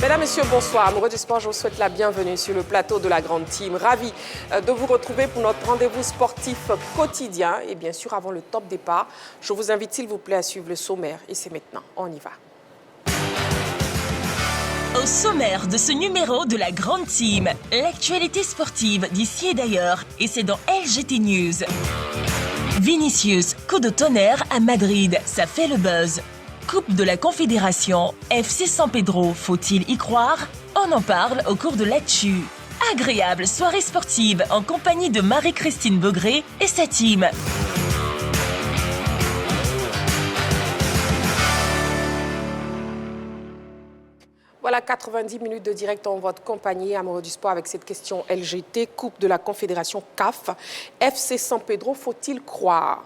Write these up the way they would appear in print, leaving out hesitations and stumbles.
Mesdames, Messieurs, bonsoir. Amoureux du sport, je vous souhaite la bienvenue sur le plateau de la Grande Team. Ravi de vous retrouver pour notre rendez-vous sportif quotidien. Et bien sûr, avant le top départ, je vous invite, s'il vous plaît, à suivre le sommaire. Et c'est maintenant, on y va. Au sommaire de ce numéro de la Grande Team, l'actualité sportive d'ici et d'ailleurs, et c'est dans LGT News. Vinicius, coup de tonnerre à Madrid, ça fait le buzz. Coupe de la Confédération, FC San Pedro, faut-il y croire? On en parle au cours de l'actu. Agréable soirée sportive en compagnie de Marie-Christine Beaugré et sa team. Voilà 90 minutes de direct en votre compagnie, amoureux du sport, avec cette question LGT, Coupe de la Confédération CAF. FC San Pedro, faut-il croire?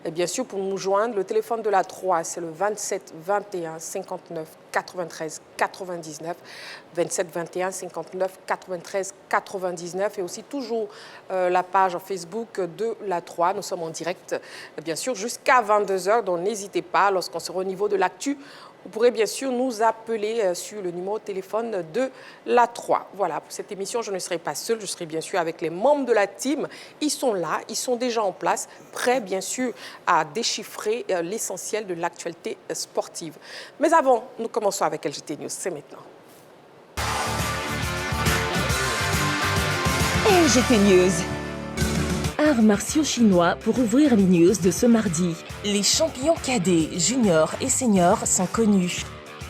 Et bien sûr, pour nous joindre, le téléphone de la 3, c'est le 27 21 59 93 99. 27 21 59 93 99. Et aussi toujours la page Facebook de la 3. Nous sommes en direct, bien sûr, jusqu'à 22h. Donc n'hésitez pas, lorsqu'on sera au niveau de l'actu, vous pourrez bien sûr nous appeler sur le numéro de téléphone de la 3. Voilà, pour cette émission, je ne serai pas seule, je serai bien sûr avec les membres de la team. Ils sont là, ils sont déjà en place, prêts bien sûr à déchiffrer l'essentiel de l'actualité sportive. Mais avant, nous commençons avec LGT News, c'est maintenant. LGT News. Arts martiaux chinois pour ouvrir les news de ce mardi. Les champions cadets, juniors et seniors sont connus.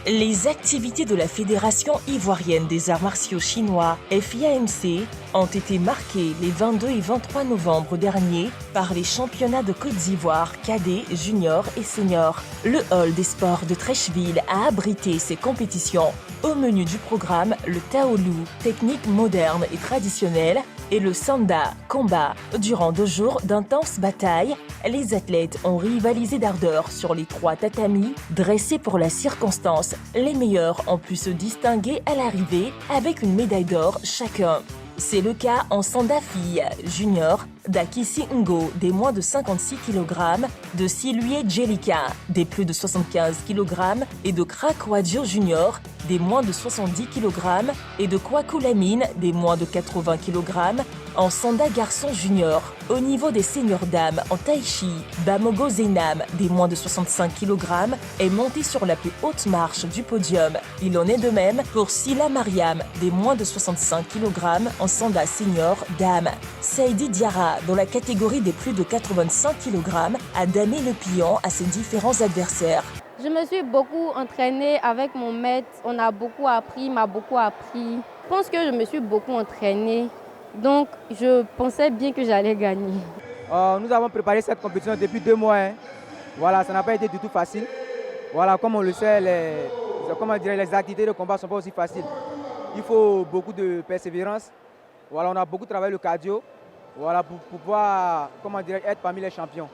Les activités de la Fédération ivoirienne des arts martiaux chinois, FIAMC, ont été marquées les 22 et 23 novembre dernier par les championnats de Côte d'Ivoire cadets, juniors et seniors. Le hall des sports de Trècheville a abrité ces compétitions. Au menu du programme, le Taolu, technique moderne et traditionnelle, et le Sanda, combat. Durant 2 jours d'intenses batailles, les athlètes ont rivalisé d'ardeur sur les 3 tatamis dressés pour la circonstance. Les meilleurs ont pu se distinguer à l'arrivée avec une médaille d'or chacun. C'est le cas en Sanda fille junior d'Akisi Ngo des moins de 56 kg, de Silue Jelika des plus de 75 kg et de Krakwadjo junior des moins de 70 kg et de Kwaku Lamine des moins de 80 kg en Sanda garçon junior. Au niveau des seniors dames en Taichi, Bamogo Zenam des moins de 65 kg est monté sur la plus haute marche du podium. Il en est de même pour Sila Mariam des moins de 65 kg en Sanda senior dame. Saïdi Diarra dans la catégorie des plus de 85 kg a damé le pliant à ses différents adversaires. Je me suis beaucoup entraînée avec mon maître, on a beaucoup appris, il m'a beaucoup appris. Je pense que je me suis beaucoup entraînée, donc je pensais bien que j'allais gagner. Nous avons préparé cette compétition depuis 2 mois. Voilà, ça n'a pas été du tout facile. Voilà, comme on le sait, les activités de combat ne sont pas aussi faciles. Il faut beaucoup de persévérance. Voilà, on a beaucoup travaillé le cardio, voilà, pour pouvoir être parmi les champions.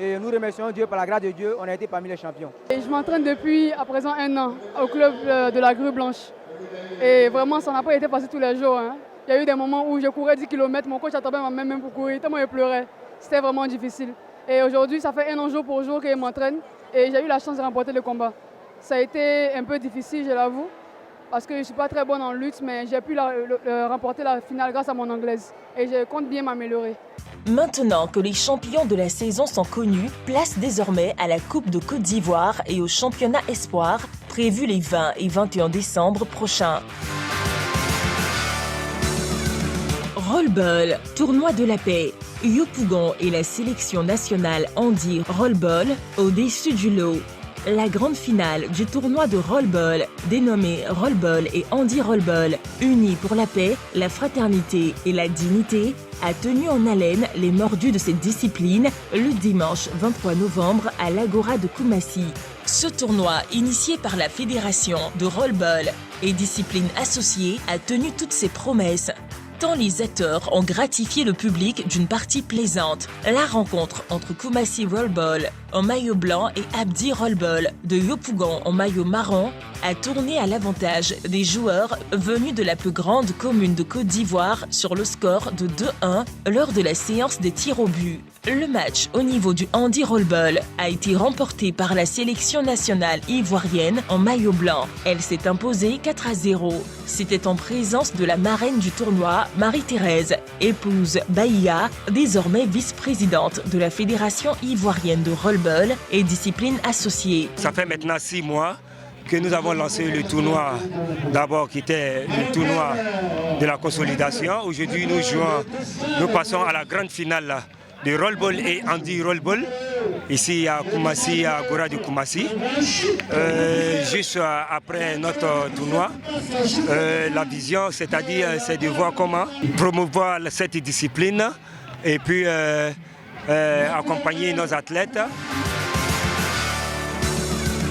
Et nous remercions Dieu, par la grâce de Dieu, on a été parmi les champions. Et je m'entraîne depuis à présent 1 an au club de la Grue Blanche. Et vraiment, ça n'a pas été facile tous les jours. Il y a eu des moments où je courais 10 km, mon coach attendait ma main pour courir, tellement je pleurais. C'était vraiment difficile. Et aujourd'hui, ça fait 1 an jour pour jour que je m'entraîne et j'ai eu la chance de remporter le combat. Ça a été un peu difficile, je l'avoue, parce que je ne suis pas très bonne en lutte, mais j'ai pu remporter la finale grâce à mon anglaise. Et je compte bien m'améliorer. Maintenant que les champions de la saison sont connus, place désormais à la Coupe de Côte d'Ivoire et au championnat espoir, prévu les 20 et 21 décembre prochains. Rollball, tournoi de la paix. Yopougon et la sélection nationale handi rollball au-dessus du lot. La grande finale du tournoi de rollball, dénommé Rollball et handi rollball, unis pour la paix, la fraternité et la dignité, a tenu en haleine les mordus de cette discipline le dimanche 23 novembre à l'Agora de Koumassi. Ce tournoi, initié par la Fédération de rollball et discipline associée, a tenu toutes ses promesses. Tant les acteurs ont gratifié le public d'une partie plaisante. La rencontre entre Koumassi Rollball en maillot blanc et Abdi Rollball de Yopougon en maillot marron a tourné à l'avantage des joueurs venus de la plus grande commune de Côte d'Ivoire sur le score de 2-1 lors de la séance des tirs au but. Le match au niveau du handi rollball a été remporté par la sélection nationale ivoirienne en maillot blanc. Elle s'est imposée 4-0. C'était en présence de la marraine du tournoi, Marie-Thérèse, épouse Bahia, désormais vice-présidente de la Fédération ivoirienne de rollball et discipline associée. Ça fait maintenant 6 mois que nous avons lancé le tournoi, d'abord qui était le tournoi de la consolidation. Aujourd'hui, nous passons à la grande finale de rollball et handi rollball, ici à Koumassi, à Gora de Koumassi. Juste après notre tournoi, la vision, c'est-à-dire, c'est de voir comment promouvoir cette discipline et puis accompagner nos athlètes.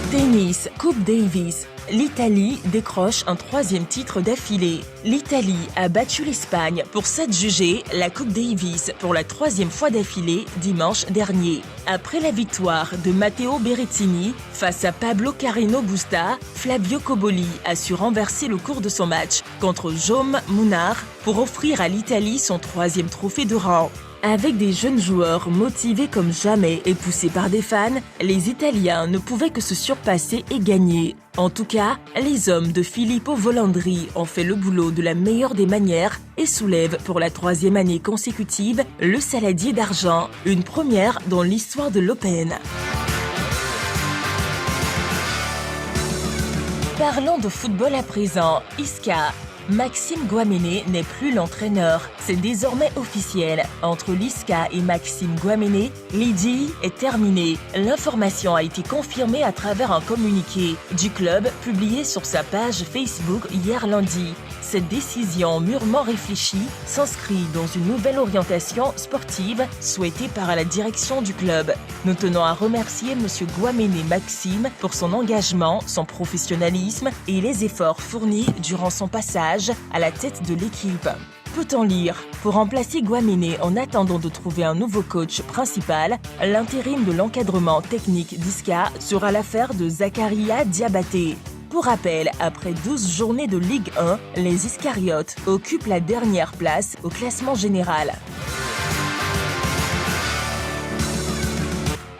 Tennis, Coupe Davis. L'Italie décroche un 3e titre d'affilée. L'Italie a battu l'Espagne pour s'adjuger la Coupe Davis pour la 3e fois d'affilée dimanche dernier. Après la victoire de Matteo Berrettini face à Pablo Carreno Busta, Flavio Cobolli a su renverser le cours de son match contre Jaume Munar pour offrir à l'Italie son 3e trophée de rang. Avec des jeunes joueurs motivés comme jamais et poussés par des fans, les Italiens ne pouvaient que se surpasser et gagner. En tout cas, les hommes de Filippo Volandri ont fait le boulot de la meilleure des manières et soulèvent pour la 3e année consécutive le saladier d'argent, une première dans l'histoire de l'Open. Parlons de football à présent. Isca. Maxime Guaméné n'est plus l'entraîneur. C'est désormais officiel. Entre l'ISCA et Maxime Guaméné, l'idylle est terminée. L'information a été confirmée à travers un communiqué du club publié sur sa page Facebook hier lundi. Cette décision mûrement réfléchie s'inscrit dans une nouvelle orientation sportive souhaitée par la direction du club. Nous tenons à remercier M. Guaméné Maxime pour son engagement, son professionnalisme et les efforts fournis durant son passage à la tête de l'équipe. Peut-on lire? Pour remplacer Guaméné en attendant de trouver un nouveau coach principal, l'intérim de l'encadrement technique d'ISCA sera l'affaire de Zakaria Diabaté. Pour rappel, après 12 journées de Ligue 1, les Iscariotes occupent la dernière place au classement général.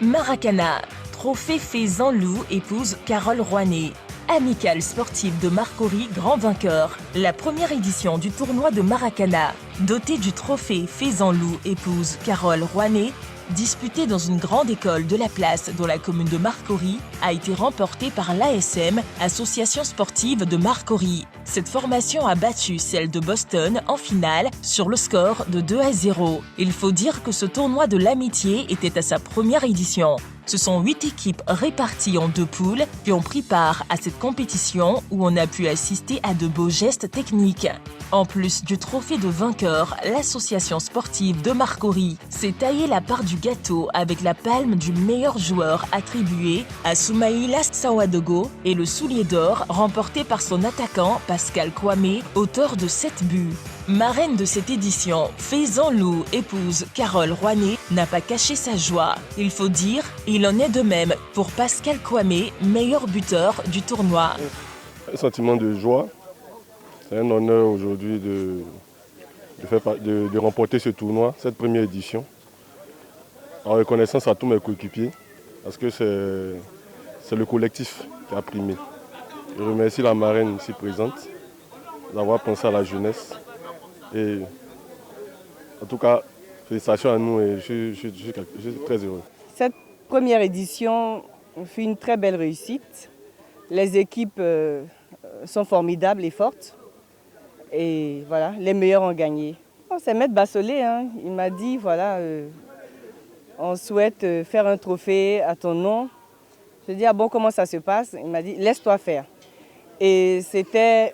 Maracana, trophée Faisan-Loup épouse Carole Rouanet. Amicale sportive de Marcory, grand vainqueur. La première édition du tournoi de Maracana, dotée du trophée Faisan-Loup épouse Carole Rouanet, disputée dans une grande école de la place dans la commune de Marcory, a été remportée par l'ASM, Association sportive de Marcory. Cette formation a battu celle de Boston en finale sur le score de 2-0. Il faut dire que ce tournoi de l'amitié était à sa première édition. Ce sont 8 équipes réparties en 2 poules qui ont pris part à cette compétition où on a pu assister à de beaux gestes techniques. En plus du trophée de vainqueur, l'association sportive de Marcory s'est taillé la part du gâteau avec la palme du meilleur joueur attribuée à Soumaïla Sawadogo et le soulier d'or remporté par son attaquant Pascal Kwame, auteur de 7 buts. Marraine de cette édition, Faisan-Loup épouse Carole Rouanet n'a pas caché sa joie. Il faut dire, il en est de même pour Pascal Kwame, meilleur buteur du tournoi. Un sentiment de joie. C'est un honneur aujourd'hui de remporter ce tournoi, cette première édition. En reconnaissance à tous mes coéquipiers, parce que c'est le collectif qui a primé. Je remercie la marraine ici présente d'avoir pensé à la jeunesse. Et en tout cas, félicitations à nous et je suis très heureux. Cette première édition fut une très belle réussite. Les équipes sont formidables et fortes. Et voilà, les meilleurs ont gagné. C'est Maître Bassolé, hein. Il m'a dit, voilà, on souhaite faire un trophée à ton nom. Je dis, ah bon, comment ça se passe? Il m'a dit, laisse-toi faire. Et c'est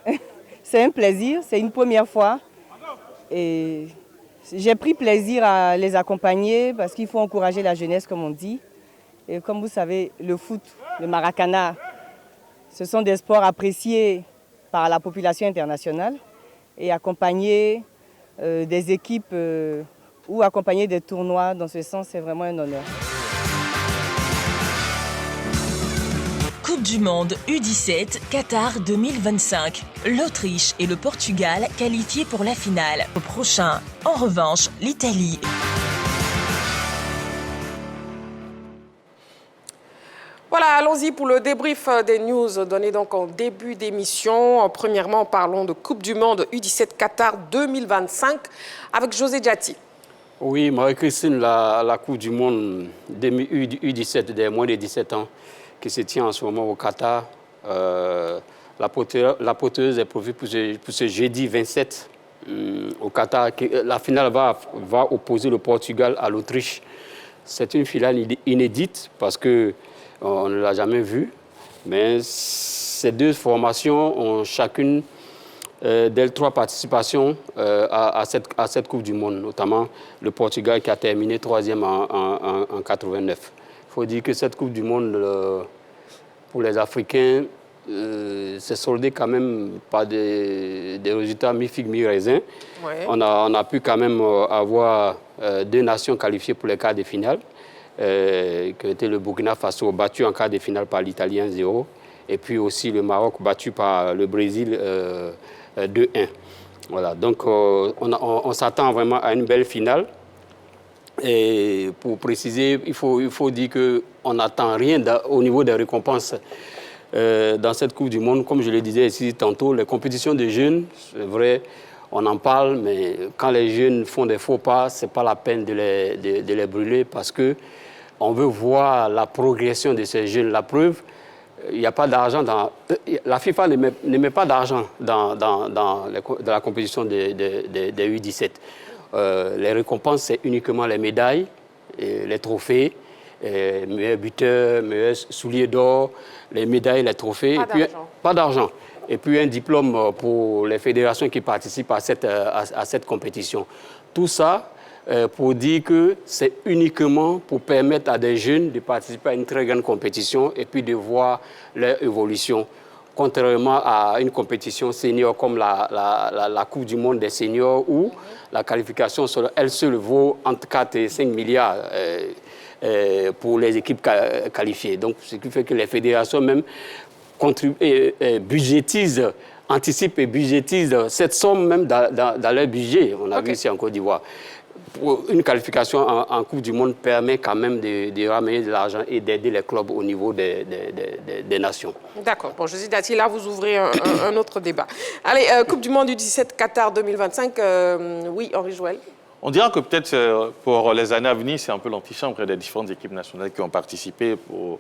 un plaisir, c'est une première fois. Et j'ai pris plaisir à les accompagner parce qu'il faut encourager la jeunesse, comme on dit. Et comme vous savez, le foot, le maracana, ce sont des sports appréciés par la population internationale. Et accompagner des équipes ou accompagner des tournois, dans ce sens, c'est vraiment un honneur. Coupe du Monde U17 Qatar 2025. L'Autriche et le Portugal qualifiés pour la finale. Au prochain, en revanche, l'Italie. Voilà, allons-y pour le débrief des news données donc en début d'émission. Premièrement, parlons de Coupe du Monde U17 Qatar 2025 avec José Diati. Oui, Marie-Christine, la Coupe du Monde U17 des moins de 17 ans qui se tient en ce moment au Qatar. L'apothéose est prévue pour ce jeudi 27 au Qatar. La finale va opposer le Portugal à l'Autriche. C'est une finale inédite parce qu'on ne l'a jamais vue. Mais ces deux formations ont chacune d'elles 3 participations à cette Coupe du Monde, notamment le Portugal qui a terminé 3e en 89. Il faut dire que cette Coupe du Monde, pour les Africains, c'est soldé quand même par des résultats mi-figue, mi-raisin. Ouais. On a pu quand même avoir 2 nations qualifiées pour les quarts de finale, qui était le Burkina Faso battu en quart de finale par l'Italien 0, et puis aussi le Maroc battu par le Brésil 2-1. Voilà, donc on s'attend vraiment à une belle finale. Et pour préciser, il faut dire qu'on n'attend rien au niveau des récompenses dans cette Coupe du Monde. Comme je le disais ici tantôt, les compétitions de jeunes, c'est vrai, on en parle, mais quand les jeunes font des faux pas, ce n'est pas la peine de les brûler parce qu'on veut voir la progression de ces jeunes. La preuve, il n'y a pas d'argent dans... La FIFA ne met pas d'argent dans la compétition des U17. Les récompenses, c'est uniquement les médailles, les trophées, meilleur buteur, meilleur soulier d'or, les médailles, les trophées. Pas d'argent. Et puis un diplôme pour les fédérations qui participent à cette compétition. Tout ça pour dire que c'est uniquement pour permettre à des jeunes de participer à une très grande compétition et puis de voir leur évolution. Contrairement à une compétition senior comme la Coupe du Monde des seniors où la qualification, elle seule vaut entre 4 et 5 milliards pour les équipes qualifiées. Donc, ce qui fait que les fédérations même anticipent et budgétisent cette somme même dans leur budget. On a vu ici en Côte d'Ivoire. Une qualification en Coupe du Monde permet quand même de ramener de l'argent et d'aider les clubs au niveau des nations. D'accord. Bon, je dis Dati, là, vous ouvrez un autre débat. Allez, Coupe du Monde du 17 Qatar 2025. Oui, Henri Joël. On dira que peut-être pour les années à venir, c'est un peu l'antichambre des différentes équipes nationales qui ont participé pour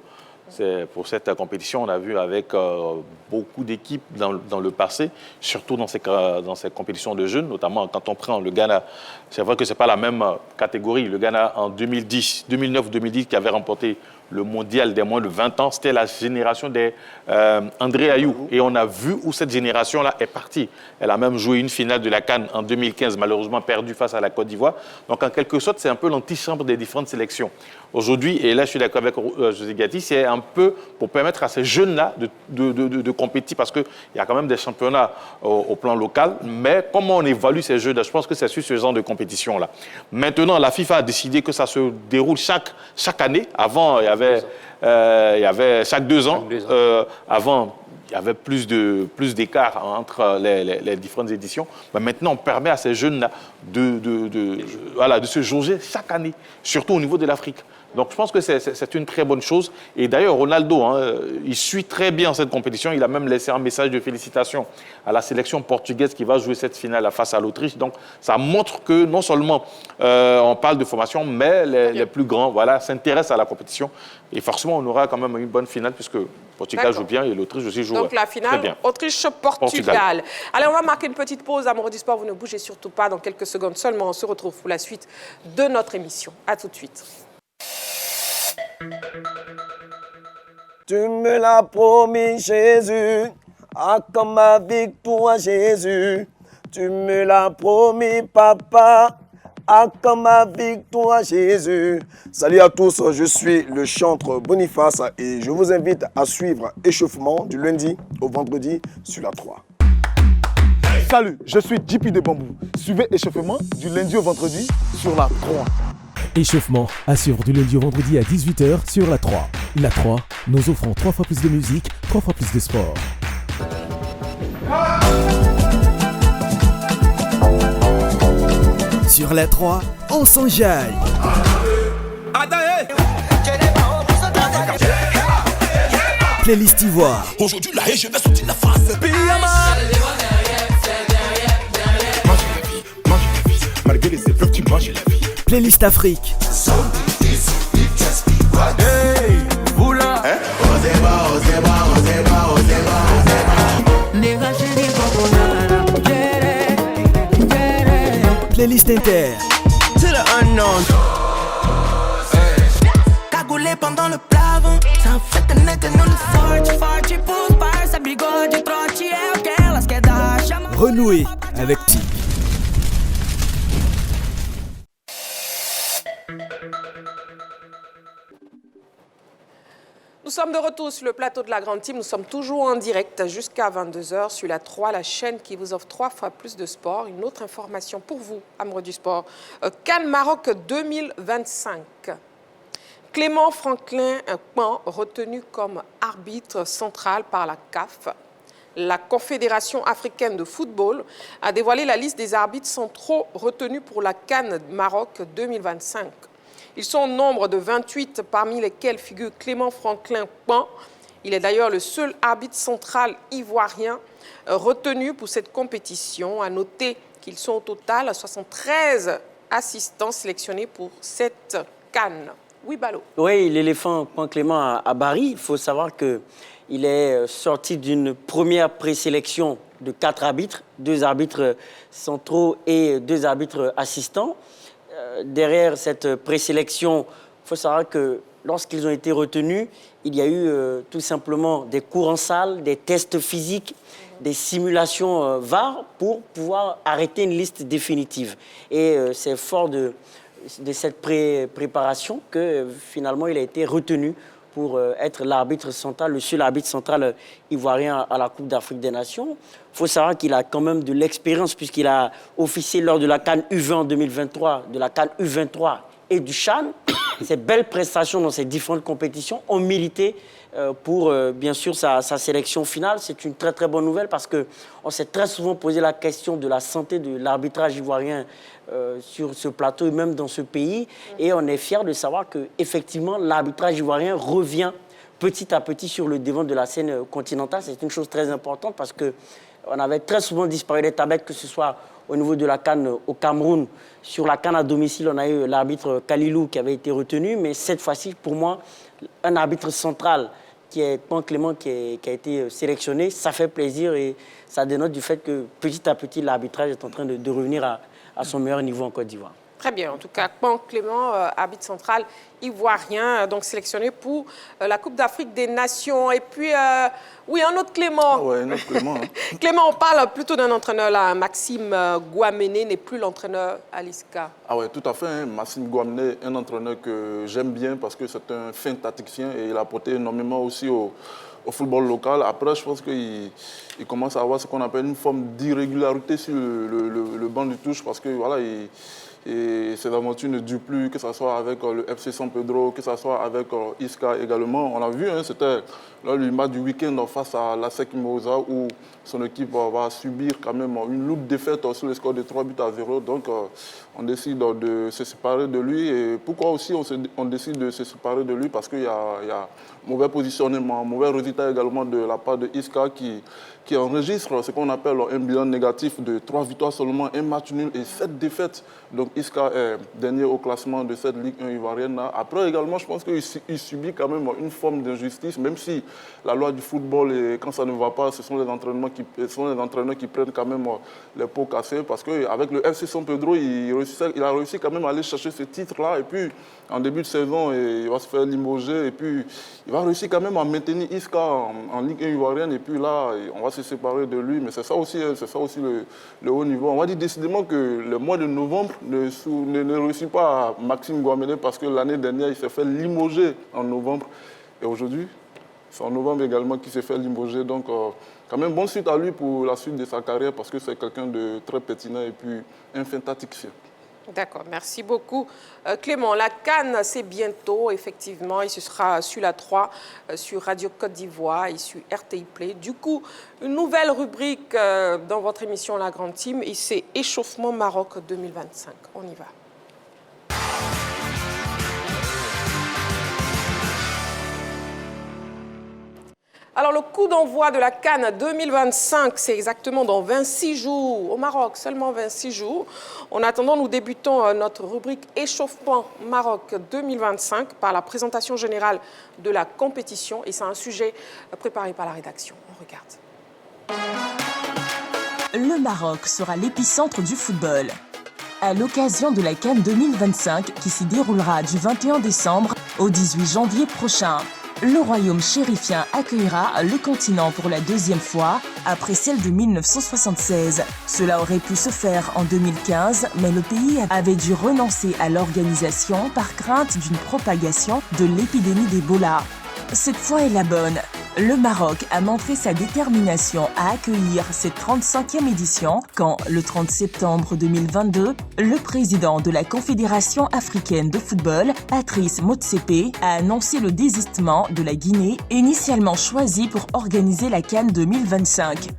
cette compétition. On a vu avec beaucoup d'équipes dans le passé, surtout dans ces compétitions de jeunes, notamment quand on prend le Ghana. C'est vrai que ce n'est pas la même catégorie. Le Ghana en 2009-2010 qui avait remporté le mondial des moins de 20 ans, c'était la génération des André Ayou. Et on a vu où cette génération-là est partie. Elle a même joué une finale de la CAN en 2015, malheureusement perdue face à la Côte d'Ivoire. Donc en quelque sorte, c'est un peu l'antichambre des différentes sélections. Aujourd'hui, et là je suis d'accord avec José Gatti, c'est un peu pour permettre à ces jeunes-là de compétir, parce qu'il y a quand même des championnats au plan local, mais comment on évalue ces jeux-là, je pense que c'est sur ce genre de compétition-là. Maintenant, la FIFA a décidé que ça se déroule chaque année. Avant, il y avait chaque 2 ans. Avant, il y avait plus d'écart entre les différentes éditions. Mais maintenant, on permet à ces jeunes-là de se jauger chaque année, surtout au niveau de l'Afrique. Donc, je pense que c'est une très bonne chose. Et d'ailleurs, Ronaldo, il suit très bien cette compétition. Il a même laissé un message de félicitations à la sélection portugaise qui va jouer cette finale face à l'Autriche. Donc, ça montre que non seulement on parle de formation, mais les plus grands s'intéressent à la compétition. Et forcément, on aura quand même une bonne finale puisque Portugal joue bien et l'Autriche aussi joue très bien. Donc, la finale, Autriche-Portugal. Allez, on va marquer une petite pause. Amoureux du sport, vous ne bougez surtout pas. Dans quelques secondes seulement, on se retrouve pour la suite de notre émission. À tout de suite. Tu me l'as promis, Jésus, accorde ma victoire, Jésus. Tu me l'as promis, Papa, accorde ma victoire, Jésus. Salut à tous, je suis le chanteur Boniface et je vous invite à suivre Échauffement du lundi au vendredi sur la 3. Salut, je suis JP de Bambou. Suivez Échauffement du lundi au vendredi sur la 3. Échauffement assure du lundi au vendredi à 18h sur la 3. La 3, nous offrons 3 fois plus de musique, 3 fois plus de sport. Sur la 3, on s'enjaille. Playlist Ivoire. Aujourd'hui, là, je vais sortir la face. Malgré les épreuves, tu manges la vie. Playlist Afrique. Hey, vous là, hein? Playlist Inter. To the unknown. Cagoulé pendant le plavon. Ça fait tenir no forte, forte, pousse par sa bigode, trote, é aquelas que dá chama. Renouer avec Tic. Nous sommes de retour sur le plateau de la Grande Team. Nous sommes toujours en direct jusqu'à 22h sur la 3, la chaîne qui vous offre 3 fois plus de sport. Une autre information pour vous, amoureux du sport. CAN Maroc 2025. Clément Franklin Kpan, retenu comme arbitre central par la CAF. La Confédération africaine de football a dévoilé la liste des arbitres centraux retenus pour la CAN Maroc 2025. Ils sont au nombre de 28, parmi lesquels figure Clément Franklin Kpan. Il est d'ailleurs le seul arbitre central ivoirien retenu pour cette compétition. À noter qu'ils sont au total 73 assistants sélectionnés pour cette CAN. Oui, Balo. Oui, l'éléphant Kpan Clément à Bari, il faut savoir qu'il est sorti d'une première présélection de 4 arbitres, 2 arbitres centraux et 2 arbitres assistants. Derrière cette présélection, il faut savoir que lorsqu'ils ont été retenus, il y a eu tout simplement des cours en salle, des tests physiques, des simulations VAR pour pouvoir arrêter une liste définitive. Et c'est fort de cette préparation que finalement il a été retenu pour être l'arbitre central, le seul arbitre central ivoirien à la Coupe d'Afrique des Nations. Il faut savoir qu'il a quand même de l'expérience puisqu'il a officié lors de la CAN U20 en 2023, de la CAN U23 et du CHAN. Ses belles prestations dans ces différentes compétitions ont milité pour, bien sûr, sa sélection finale. C'est une très, très bonne nouvelle parce qu'on s'est très souvent posé la question de la santé de l'arbitrage ivoirien sur ce plateau et même dans ce pays. Et on est fiers de savoir qu'effectivement, l'arbitrage ivoirien revient petit à petit sur le devant de la scène continentale. C'est une chose très importante parce qu'on avait très souvent disparu des tablettes, que ce soit au niveau de la CAN au Cameroun. Sur la CAN à domicile, on a eu l'arbitre Kalilou qui avait été retenu. Mais cette fois-ci, pour moi, un arbitre central qui est Kpan Clément qui a été sélectionné, ça fait plaisir et ça dénote du fait que petit à petit, l'arbitrage est en train de revenir à son meilleur niveau en Côte d'Ivoire. Très bien. En tout cas, Kpan Clément, arbitre central ivoirien, donc sélectionné pour la Coupe d'Afrique des Nations. Et puis, oui, un autre Clément. Oui, un autre Clément. Hein. Clément, on parle plutôt d'un entraîneur là. Maxime Gouamené n'est plus l'entraîneur à l'ISCA. Ah oui, tout à fait. Hein. Maxime Gouamené, un entraîneur que j'aime bien parce que c'est un fin tacticien et il a apporté énormément aussi au football local. Après, je pense qu'il commence à avoir ce qu'on appelle une forme d'irrégularité sur le banc de touche parce que voilà, et ces aventures ne durent plus, que ce soit avec le FC San Pedro, que ce soit avec Isca également. On l'a vu, hein, c'était le match du week-end face à l'ASEC Mimosa où son équipe va subir quand même une lourde défaite sur le score de 3-0. Donc on décide de se séparer de lui. Et pourquoi aussi on décide de se séparer de lui? Parce qu'il y a mauvais positionnement, mauvais résultat également de la part de Isca qui enregistre ce qu'on appelle un bilan négatif de 3 victoires seulement, 1 match nul et 7 défaites. Donc Isca est dernier au classement de cette Ligue 1 ivoirienne. Après également, je pense qu'il subit quand même une forme d'injustice, même si la loi du football, et quand ça ne va pas, ce sont les entraîneurs qui prennent quand même les pots cassés. Parce qu'avec le FC San Pedro, il a réussi quand même à aller chercher ce titre-là. Et puis, en début de saison, il va se faire limoger. Et puis, il va réussir quand même à maintenir Isca en Ligue 1 ivoirienne. Et puis là, on va se séparer de lui. Mais c'est ça aussi le haut niveau. On va dire décidément que le mois de novembre ne réussit pas à Maxime Gouamené parce que l'année dernière, il s'est fait limoger en novembre. Et aujourd'hui, c'est en novembre également qu'il s'est fait limoger. Donc, quand même, bonne suite à lui pour la suite de sa carrière parce que c'est quelqu'un de très pertinent et puis un fin tacticien. D'accord, merci beaucoup. Clément, la CAN, c'est bientôt, effectivement, et ce sera sur la 3, sur Radio Côte d'Ivoire et sur RTI Play. Du coup, une nouvelle rubrique dans votre émission La Grande Team, et c'est Échauffement Maroc 2025. On y va. Alors, le coup d'envoi de la CAN 2025, c'est exactement dans 26 jours, au Maroc, seulement 26 jours. En attendant, nous débutons notre rubrique Échauffement Maroc 2025 par la présentation générale de la compétition. Et c'est un sujet préparé par la rédaction. On regarde. Le Maroc sera l'épicentre du football. À l'occasion de la CAN 2025 qui s'y déroulera du 21 décembre au 18 janvier prochain. Le royaume chérifien accueillera le continent pour la deuxième fois après celle de 1976. Cela aurait pu se faire en 2015, mais le pays avait dû renoncer à l'organisation par crainte d'une propagation de l'épidémie d'Ebola. Cette fois est la bonne. Le Maroc a montré sa détermination à accueillir cette 35e édition quand, le 30 septembre 2022, le président de la Confédération africaine de football, Patrice Motsepe, a annoncé le désistement de la Guinée, initialement choisie pour organiser la CAN 2025.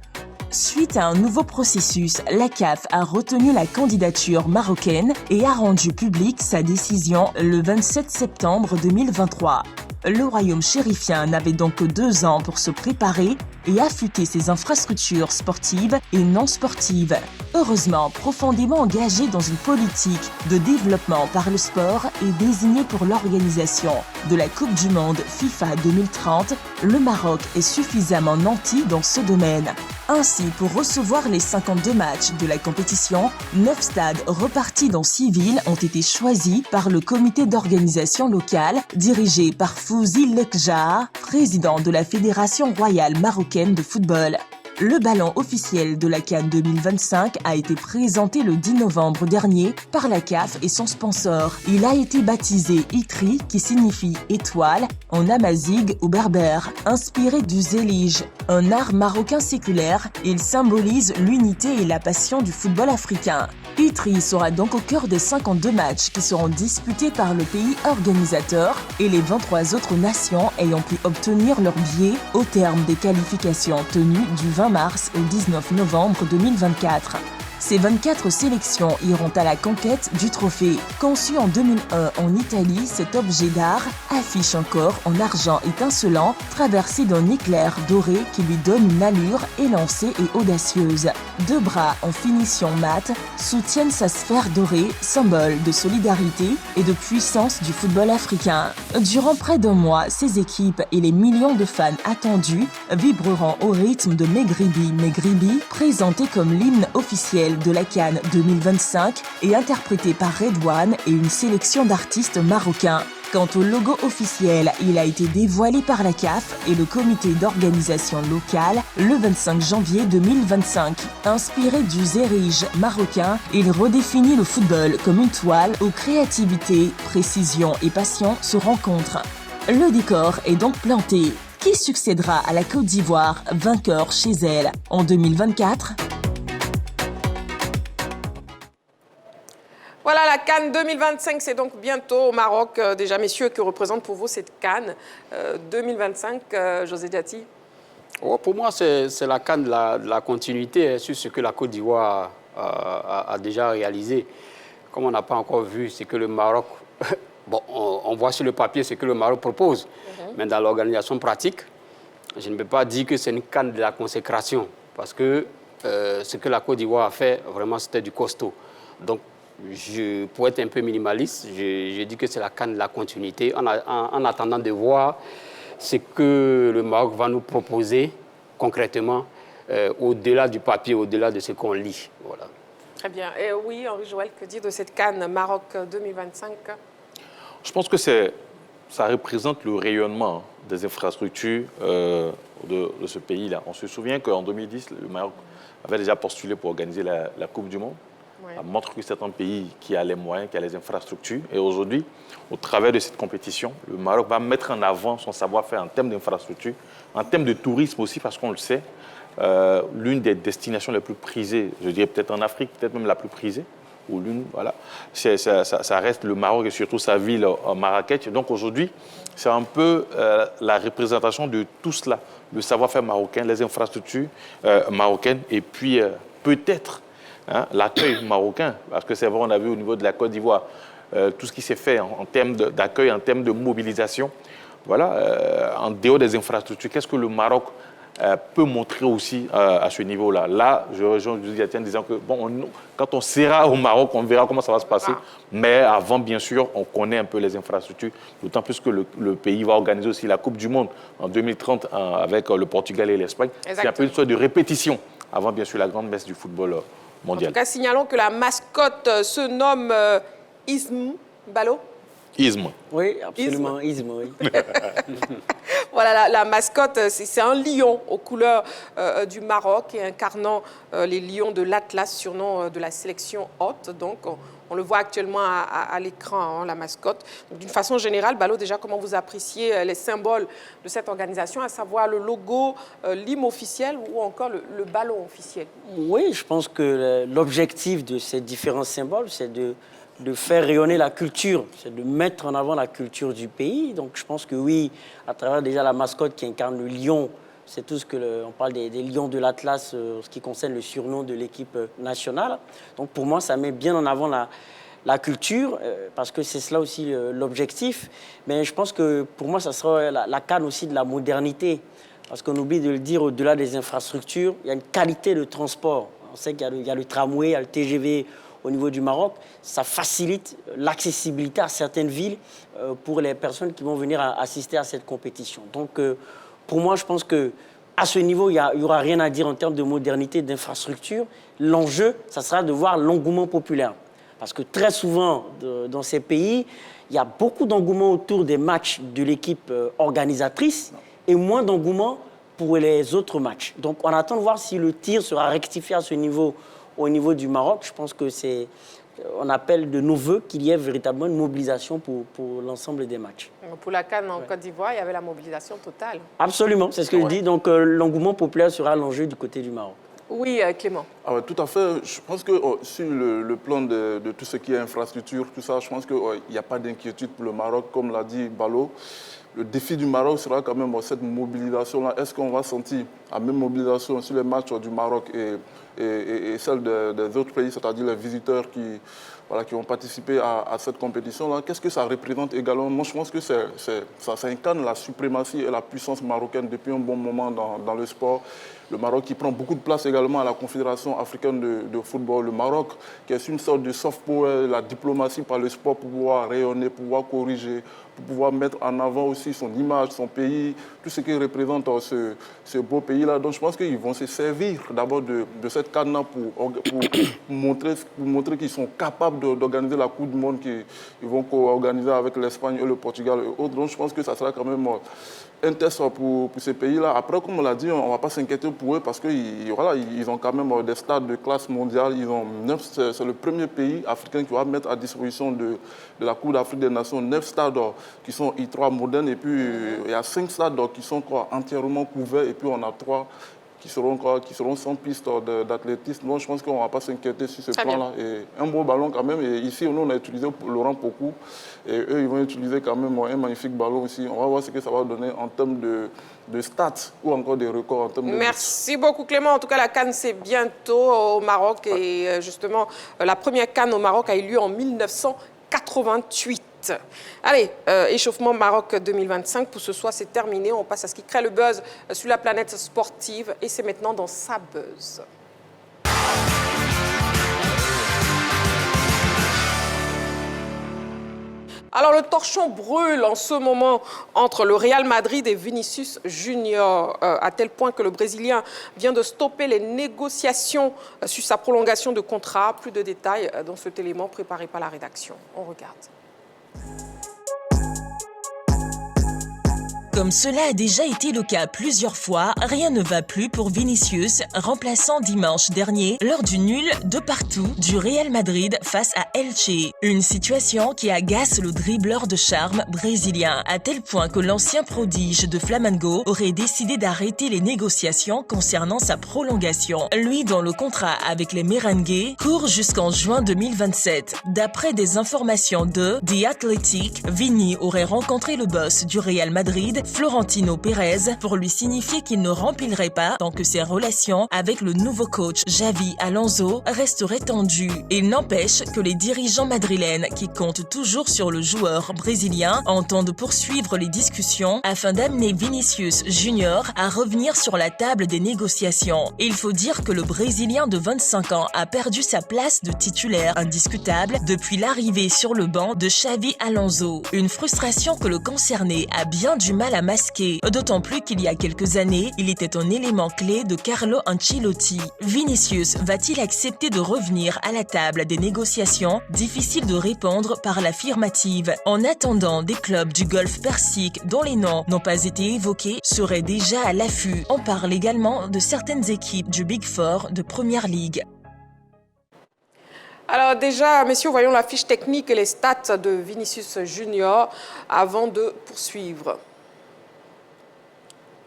Suite à un nouveau processus, la CAF a retenu la candidature marocaine et a rendu publique sa décision le 27 septembre 2023. Le royaume chérifien n'avait donc que 2 ans pour se préparer et affûter ses infrastructures sportives et non sportives. Heureusement, profondément engagé dans une politique de développement par le sport et désigné pour l'organisation de la Coupe du Monde FIFA 2030, le Maroc est suffisamment nanti dans ce domaine. Ainsi, pour recevoir les 52 matchs de la compétition, 9 stades repartis dans 6 villes ont été choisis par le comité d'organisation locale dirigé par Fouzi Lekja, président de la Fédération royale marocaine de football. Le ballon officiel de la CAN 2025 a été présenté le 10 novembre dernier par la CAF et son sponsor. Il a été baptisé Itri, qui signifie étoile, en amazigh ou berbère. Inspiré du zélige, un art marocain séculaire, il symbolise l'unité et la passion du football africain. Itri sera donc au cœur des 52 matchs qui seront disputés par le pays organisateur et les 23 autres nations ayant pu obtenir leur billet au terme des qualifications tenues du 20 mars au 19 novembre 2024. Ces 24 sélections iront à la conquête du trophée. Conçu en 2001 en Italie, cet objet d'art affiche un corps en argent étincelant, traversé d'un éclair doré qui lui donne une allure élancée et audacieuse. 2 bras en finition mate soutiennent sa sphère dorée, symbole de solidarité et de puissance du football africain. Durant près d'1 mois, ces équipes et les millions de fans attendus vibreront au rythme de Megribi Megribi, présenté comme l'hymne officiel de la CAN 2025 et interprété par Redouane et une sélection d'artistes marocains. Quant au logo officiel, il a été dévoilé par la CAF et le comité d'organisation locale le 25 janvier 2025. Inspiré du zérige marocain, il redéfinit le football comme une toile où créativité, précision et passion se rencontrent. Le décor est donc planté. Qui succédera à la Côte d'Ivoire, vainqueur chez elle en 2024 ? Voilà, la CAN 2025, c'est donc bientôt au Maroc. Déjà, messieurs, que représente pour vous cette CAN 2025, José Diati? Pour moi, c'est la CAN de la continuité sur ce que la Côte d'Ivoire a déjà réalisé. Comme on n'a pas encore vu ce que le Maroc... Bon, on voit sur le papier ce que le Maroc propose, mais dans l'organisation pratique, je ne peux pas dire que c'est une CAN de la consécration, parce que ce que la Côte d'Ivoire a fait, vraiment, c'était du costaud. Donc, pour être un peu minimaliste, je dis que c'est la CAN de la continuité, en attendant de voir ce que le Maroc va nous proposer concrètement, au-delà du papier, au-delà de ce qu'on lit. Voilà. Très bien. Et oui, Henri-Joël, que dire de cette CAN Maroc 2025 ? Je pense que ça représente le rayonnement des infrastructures de ce pays-là. On se souvient qu'en 2010, le Maroc avait déjà postulé pour organiser la Coupe du Monde. Ça montre que c'est un pays qui a les moyens, qui a les infrastructures. Et aujourd'hui, au travers de cette compétition, le Maroc va mettre en avant son savoir-faire en termes d'infrastructures, en termes de tourisme aussi, parce qu'on le sait, l'une des destinations les plus prisées, je dirais peut-être en Afrique, peut-être même la plus prisée, ou l'une, voilà. Ça reste le Maroc et surtout sa ville, Marrakech. Donc aujourd'hui, c'est un peu la représentation de tout cela, le savoir-faire marocain, les infrastructures marocaines et puis peut-être l'accueil marocain. Parce que c'est vrai, on a vu au niveau de la Côte d'Ivoire tout ce qui s'est fait en termes d'accueil, en termes de mobilisation. Voilà, en dehors des infrastructures, qu'est-ce que le Maroc peut montrer aussi à ce niveau-là. Là, je rejoins Didier en disant que bon, quand on sera au Maroc, on verra comment ça va se passer. Mais avant, bien sûr, on connaît un peu les infrastructures, d'autant plus que le pays va organiser aussi la Coupe du Monde en 2030 avec le Portugal et l'Espagne. C'est un peu une sorte de répétition avant, bien sûr, la grande messe du football mondial. En tout cas, signalons que la mascotte se nomme Ism Balo. Ism. Oui, absolument, Ism, oui. Voilà, la mascotte, c'est un lion aux couleurs du Maroc et incarnant les lions de l'Atlas, surnom de la sélection haute. Donc, on le voit actuellement à l'écran, la mascotte. D'une façon générale, Balo, déjà, comment vous appréciez les symboles de cette organisation, à savoir le logo, l'hymne officiel ou encore le ballon officiel? Oui, je pense que l'objectif de ces différents symboles, c'est de faire rayonner la culture, c'est de mettre en avant la culture du pays. Donc je pense que oui, à travers déjà la mascotte qui incarne le lion, c'est tout ce que on parle des lions de l'Atlas, ce qui concerne le surnom de l'équipe nationale. Donc pour moi, ça met bien en avant la culture, parce que c'est cela aussi l'objectif. Mais je pense que pour moi, ça sera la canne aussi de la modernité. Parce qu'on oublie de le dire, au-delà des infrastructures, il y a une qualité de transport. On sait qu'il y a le tramway, il y a le TGV au niveau du Maroc. Ça facilite l'accessibilité à certaines villes pour les personnes qui vont venir assister à cette compétition. Donc, pour moi, je pense qu'à ce niveau, il n'y aura rien à dire en termes de modernité, d'infrastructure. L'enjeu, ça sera de voir l'engouement populaire. Parce que très souvent, dans ces pays, il y a beaucoup d'engouement autour des matchs de l'équipe organisatrice et moins d'engouement pour les autres matchs. Donc, on attend de voir si le tir sera rectifié à ce niveau. Au niveau du Maroc, je pense que on appelle de nos voeux qu'il y ait véritablement une mobilisation pour l'ensemble des matchs. Pour la CAN en Côte d'Ivoire, il y avait la mobilisation totale. Absolument, c'est ce que je dis. Donc l'engouement populaire sera l'enjeu du côté du Maroc. Oui, Clément. Tout à fait. Je pense que sur le plan de tout ce qui est infrastructure, tout ça, je pense qu'il n'y a pas d'inquiétude pour le Maroc, comme l'a dit Balo. Le défi du Maroc sera quand même cette mobilisation-là. Est-ce qu'on va sentir la même mobilisation sur les matchs du Maroc et celle des autres pays, c'est-à-dire les visiteurs qui vont participer à cette compétition-là? Qu'est-ce que ça représente également? Moi, je pense que ça incarne la suprématie et la puissance marocaine depuis un bon moment dans le sport. Le Maroc qui prend beaucoup de place également à la Confédération africaine de football. Le Maroc qui est une sorte de soft power, la diplomatie par le sport pour pouvoir rayonner, pour pouvoir corriger, pour pouvoir mettre en avant aussi son image, son pays, tout ce qui représente ce beau pays-là. Donc je pense qu'ils vont se servir d'abord de cette canne-là pour montrer qu'ils sont capables d'organiser la Coupe du Monde qu'ils vont co-organiser avec l'Espagne et le Portugal et autres. Donc je pense que ça sera quand même un test pour ces pays-là. Après, comme on l'a dit, on ne va pas s'inquiéter pour eux parce qu'ils ont quand même des stades de classe mondiale. C'est le premier pays africain qui va mettre à disposition de la Coupe d'Afrique des Nations 9 stades qui sont I3 modernes. Et puis, il y a 5 stades qui sont entièrement couverts. Et puis, on a 3 qui seront sans piste d'athlétisme. Donc, je pense qu'on ne va pas s'inquiéter sur ce plan-là. Et un beau ballon quand même. Et ici, nous, on a utilisé Laurent Pokou. Et eux, ils vont utiliser quand même un magnifique ballon aussi. On va voir ce que ça va donner en termes de stats ou encore des records en termes de... Merci beaucoup, Clément. En tout cas, la CAN, c'est bientôt au Maroc. Et justement, la première CAN au Maroc a eu lieu en 1988. Allez, échauffement Maroc 2025, pour ce soir, c'est terminé. On passe à ce qui crée le buzz sur la planète sportive et c'est maintenant dans Sa Buzz. Alors, le torchon brûle en ce moment entre le Real Madrid et Vinicius Junior, à tel point que le Brésilien vient de stopper les négociations sur sa prolongation de contrat. Plus de détails dans cet élément préparé par la rédaction. On regarde. Comme cela a déjà été le cas plusieurs fois, rien ne va plus pour Vinicius, remplaçant dimanche dernier lors du nul de partout du Real Madrid face à Elche. Une situation qui agace le dribbleur de charme brésilien, à tel point que l'ancien prodige de Flamengo aurait décidé d'arrêter les négociations concernant sa prolongation. Lui, dont le contrat avec les Merengues court jusqu'en juin 2027. D'après des informations de The Athletic, Vini aurait rencontré le boss du Real Madrid, Florentino Pérez, pour lui signifier qu'il ne remplirait pas tant que ses relations avec le nouveau coach Xavi Alonso resteraient tendues. Il n'empêche que les dirigeants madrilènes, qui comptent toujours sur le joueur brésilien, entendent poursuivre les discussions afin d'amener Vinicius Junior à revenir sur la table des négociations. Il faut dire que le Brésilien de 25 ans a perdu sa place de titulaire indiscutable depuis l'arrivée sur le banc de Xavi Alonso. Une frustration que le concerné a bien du mal à masquer, d'autant plus qu'il y a quelques années, il était un élément clé de Carlo Ancelotti. Vinicius va-t-il accepter de revenir à la table des négociations? Difficile de répondre par l'affirmative. En attendant, des clubs du Golfe Persique dont les noms n'ont pas été évoqués seraient déjà à l'affût. On parle également de certaines équipes du Big Four de Première Ligue. Alors déjà, messieurs, voyons la fiche technique et les stats de Vinicius Junior avant de poursuivre.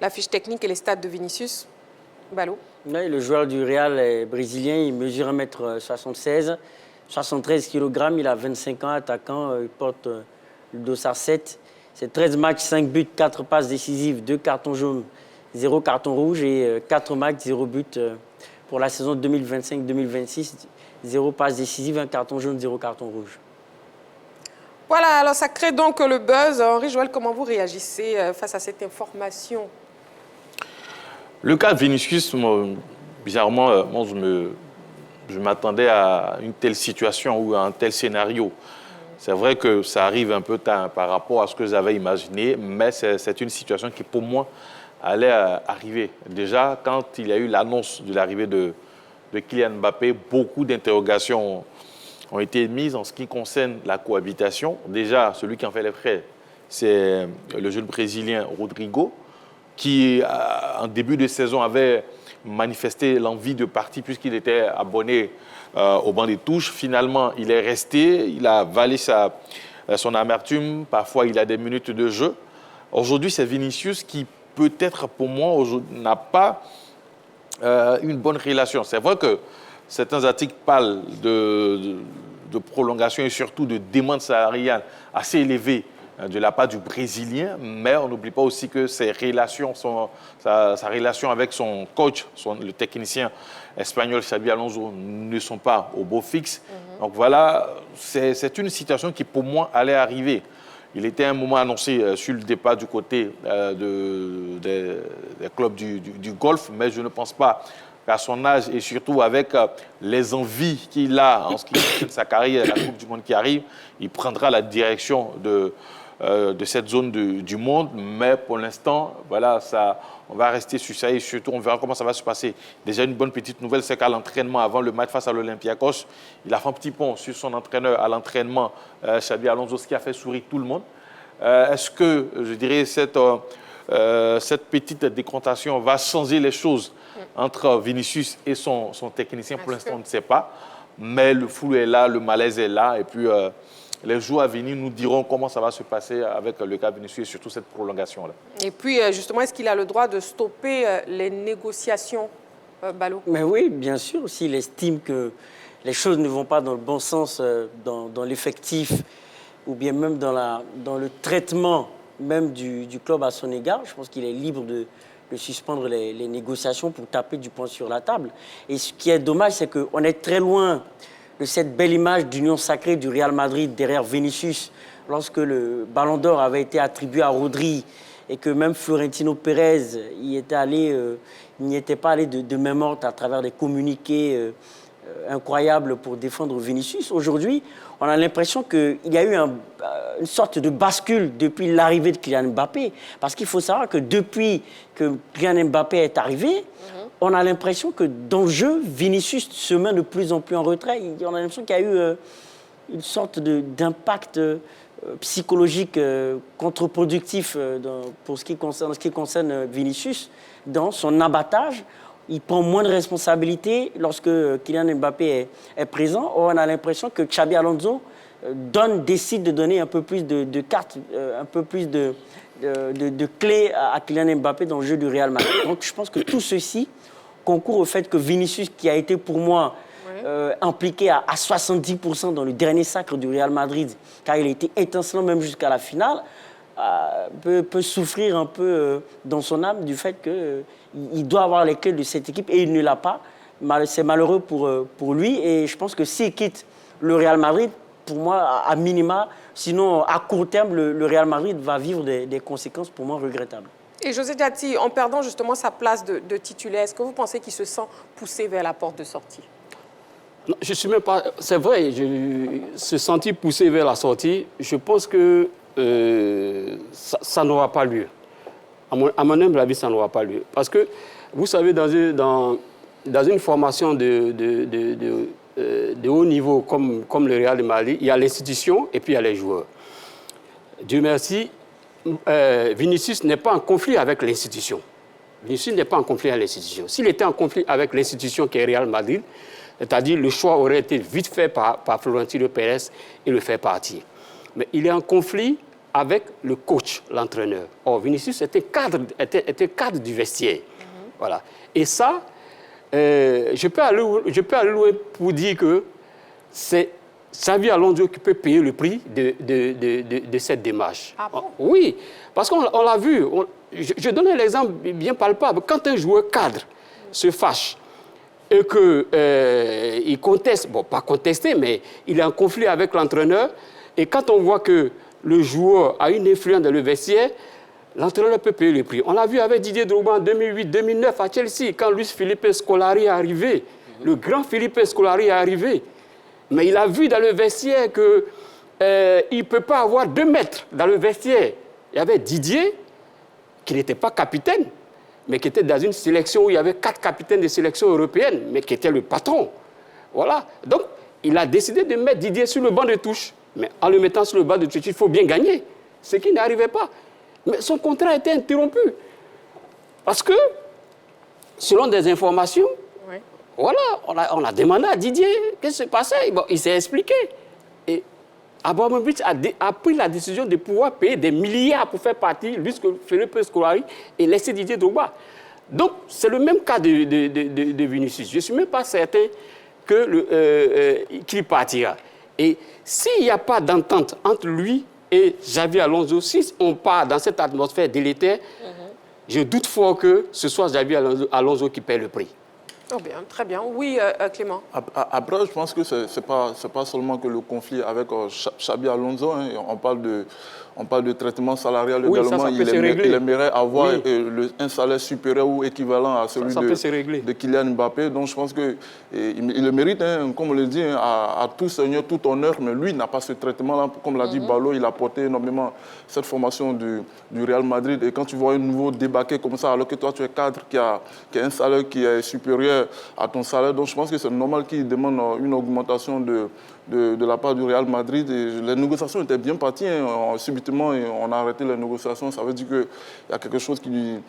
La fiche technique et les stats de Vinicius. Ballot. Oui, le joueur du Real brésilien, il mesure 1m76, 73 kg, il a 25 ans, attaquant, il porte le dossard 7. C'est 13 matchs, 5 buts, 4 passes décisives, 2 cartons jaunes, 0 carton rouge et 4 matchs, 0 but pour la saison 2025-2026. 0 passe décisive, 1 carton jaune, 0 carton rouge. Voilà, alors ça crée donc le buzz. Henri Joël, comment vous réagissez face à cette information? Le cas de Vinicius, bizarrement, moi, je m'attendais à une telle situation ou à un tel scénario. C'est vrai que ça arrive un peu tard par rapport à ce que j'avais imaginé, mais c'est une situation qui, pour moi, allait arriver. Déjà, quand il y a eu l'annonce de l'arrivée de Kylian Mbappé, beaucoup d'interrogations ont été émises en ce qui concerne la cohabitation. Déjà, celui qui en fait les frais, c'est le jeune Brésilien Rodrigo, qui, en début de saison, avait manifesté l'envie de partir puisqu'il était abonné au banc des touches. Finalement, il est resté, il a avalé son amertume, parfois il a des minutes de jeu. Aujourd'hui, c'est Vinicius qui, peut-être pour moi, n'a pas une bonne relation. C'est vrai que certains articles parlent de prolongation et surtout de demande salariale assez élevée de la part du Brésilien, mais on n'oublie pas aussi que sa relation avec son coach, le technicien espagnol Xabi Alonso, ne sont pas au beau fixe. Donc voilà, c'est une situation qui pour moi allait arriver. Il était un moment annoncé sur le départ du côté des clubs du Golfe, mais je ne pense pas qu'à son âge et surtout avec les envies qu'il a en ce qui concerne sa carrière, la Coupe du Monde qui arrive, il prendra la direction de cette zone du monde. Mais pour l'instant, voilà, on va rester sur ça et surtout on verra comment ça va se passer. Déjà, une bonne petite nouvelle, c'est qu'à l'entraînement, avant le match face à l'Olympiakos, il a fait un petit pont sur son entraîneur à l'entraînement, Xabi Alonso, ce qui a fait sourire tout le monde. Est-ce que, je dirais, cette petite décontation va changer les choses entre Vinicius et son technicien? Pour l'instant, on ne sait pas. Mais le flou est là, le malaise est là. Et puis, les jours à venir nous diront comment ça va se passer avec le cas Vinicius et surtout cette prolongation-là. Et puis, justement, est-ce qu'il a le droit de stopper les négociations, Ballot? Mais oui, bien sûr. S'il estime que les choses ne vont pas dans le bon sens, dans l'effectif, ou bien même dans le traitement même du club à son égard, je pense qu'il est libre de suspendre les négociations pour taper du poing sur la table. Et ce qui est dommage, c'est qu'on est très loin de cette belle image d'union sacrée du Real Madrid derrière Vinicius, lorsque le Ballon d'Or avait été attribué à Rodri et que même Florentino Pérez n'y était pas allé de main morte à travers des communiqués incroyables pour défendre Vinicius. Aujourd'hui, on a l'impression qu'il y a eu une sorte de bascule depuis l'arrivée de Kylian Mbappé. Parce qu'il faut savoir que depuis que Kylian Mbappé est arrivé, on a l'impression que dans le jeu, Vinicius se met de plus en plus en retrait. On a l'impression qu'il y a eu une sorte d'impact psychologique contre-productif pour ce qui concerne Vinicius. Dans son abattage, il prend moins de responsabilités lorsque Kylian Mbappé est présent. Or, on a l'impression que Xabi Alonso décide de donner un peu plus de cartes, un peu plus de clés à Kylian Mbappé dans le jeu du Real Madrid. Donc je pense que tout ceci concourt au fait que Vinicius, qui a été pour moi impliqué à 70% dans le dernier sacre du Real Madrid, car il a été étincelant même jusqu'à la finale, peut souffrir un peu dans son âme du fait qu'il doit avoir les clés de cette équipe et il ne l'a pas. C'est malheureux pour lui et je pense que s'il quitte le Real Madrid, pour moi, à minima, sinon à court terme, le Real Madrid va vivre des conséquences pour moi regrettables. Et José Diatti, en perdant justement sa place de titulaire, est-ce que vous pensez qu'il se sent poussé vers la porte de sortie? Non, je suis même pas... C'est vrai, se sentir poussé vers la sortie, je pense que ça n'aura pas lieu. À mon humble avis, ça n'aura pas lieu. Parce que, vous savez, dans une formation de haut niveau comme le Real de Madrid, il y a l'institution et puis il y a les joueurs. Dieu merci, Vinicius n'est pas en conflit avec l'institution. Vinicius n'est pas en conflit avec l'institution. S'il était en conflit avec l'institution qui est Real Madrid, c'est-à-dire le choix aurait été vite fait par Florentino Pérez et le faire partir. Mais il est en conflit avec le coach, l'entraîneur. Or, Vinicius était cadre du vestiaire. Voilà. Et ça, je peux aller loin pour dire que c'est Xabi Alonso qui peut payer le prix de cette démarche. Ah bon? Oui, parce qu'on l'a vu. Je donne un exemple bien palpable. Quand un joueur cadre se fâche et qu'il conteste, bon, pas contester, mais il est en conflit avec l'entraîneur, et quand on voit que le joueur a une influence dans le vestiaire, l'entraîneur peut payer le prix. On l'a vu avec Didier Drogba en 2008-2009 à Chelsea, quand Luis Felipe Scolari est arrivé. Le grand Felipe Scolari est arrivé. Mais il a vu dans le vestiaire qu'il ne peut pas avoir 2 mètres dans le vestiaire. Il y avait Didier, qui n'était pas capitaine, mais qui était dans une sélection où il y avait 4 capitaines de sélection européenne, mais qui était le patron. Voilà. Donc, il a décidé de mettre Didier sur le banc de touche. Mais en le mettant sur le banc de touche, il faut bien gagner. Ce qui n'arrivait pas. Mais son contrat a été interrompu. Parce que, selon des informations, voilà, on a demandé à Didier qu'est-ce qui s'est passé. Bon, il s'est expliqué. Et Abramovich a pris la décision de pouvoir payer des milliards pour faire partie Luis Felipe Scolari et laisser Didier Drogba. Donc, c'est le même cas de Vinicius. Je ne suis même pas certain qu'il partira. Et s'il n'y a pas d'entente entre lui et Xabi Alonso, si on part dans cette atmosphère délétère, je doute fort que ce soit Xabi Alonso qui paie le prix. Oh bien, très bien. Oui, Clément. Après, je pense que ce n'est pas seulement que le conflit avec Xabi Alonso. Hein, on parle de traitement salarial également. Il aimerait avoir un salaire supérieur ou équivalent à celui de Kylian Mbappé. Donc je pense qu'il le mérite, hein, comme on le dit, hein, à tout seigneur, tout honneur. Mais lui n'a pas ce traitement-là. Comme l'a dit Balo, il a porté énormément cette formation du Real Madrid. Et quand tu vois un nouveau débarquer comme ça, alors que toi tu es cadre qui a un salaire qui est supérieur à ton salaire, donc je pense que c'est normal qu'il demande une augmentation de la part du Real Madrid. Et les négociations étaient bien parties. Hein. Subitement, on a arrêté les négociations. Ça veut dire qu'il y a quelque chose qui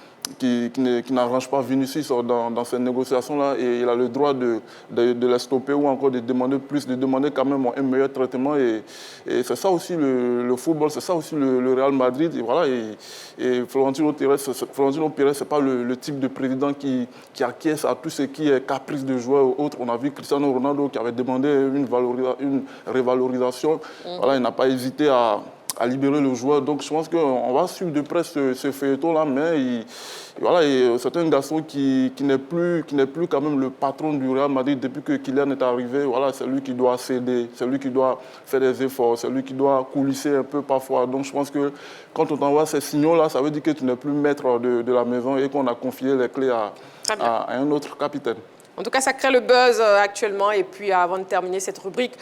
n'arrange pas Vinicius dans ces négociations-là. Et il a le droit de les stopper ou encore de demander plus, de demander quand même un meilleur traitement. Et c'est ça aussi le football, c'est ça aussi le Real Madrid. Et voilà. Et Florentino Pérez, ce n'est pas le type de président qui acquiesce à tout ce qui est caprice de joueurs ou autres. On a vu Cristiano Ronaldo qui avait demandé une révalorisation. Voilà, il n'a pas hésité à libérer le joueur. Donc je pense qu'on va suivre de près ce feuilleton-là, mais c'est un garçon qui n'est plus quand même le patron du Real Madrid depuis que Kylian est arrivé. Voilà, c'est lui qui doit céder, c'est lui qui doit faire des efforts, c'est lui qui doit coulisser un peu parfois. Donc je pense que quand on t'envoie ces signaux-là, ça veut dire que tu n'es plus maître de la maison et qu'on a confié les clés à un autre capitaine. En tout cas, ça crée le buzz actuellement. Et puis, avant de terminer cette rubrique,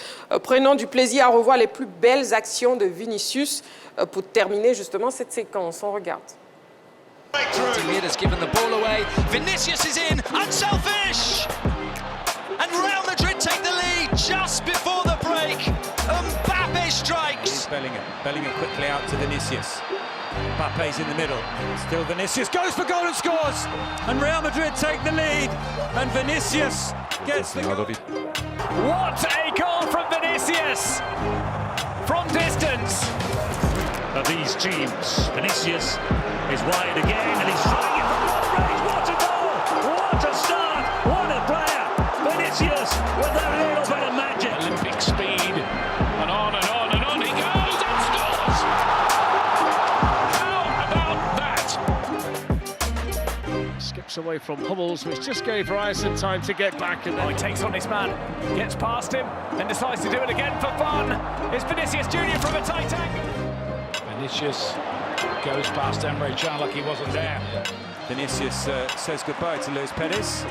prenons du plaisir à revoir les plus belles actions de Vinicius pour terminer justement cette séquence. On regarde. Vinicius is in, unselfish! And Real Madrid take the lead just before the break. Mbappé strikes. Bellingham. Bellingham quickly out to Vinicius. Mbappe's in the middle. Still Vinicius goes for goal and scores. And Real Madrid take the lead. And Vinicius gets the goal. What a goal from Vinicius! From distance. Of these teams, Vinicius is wide again and he's shooting it from long range. What a goal! What a start! What a player! Vinicius with a little bit of magic. Olympic speed and on and on and on he goes and scores! How about that? Skips away from Hummels, which just gave Ryerson time to get back. And then he takes on this man, gets past him, then decides to do it again for fun. It's Vinicius Junior from a tight angle. Vinicius goes past Emre Can like he wasn't there. Vinicius says goodbye to Luis Perez.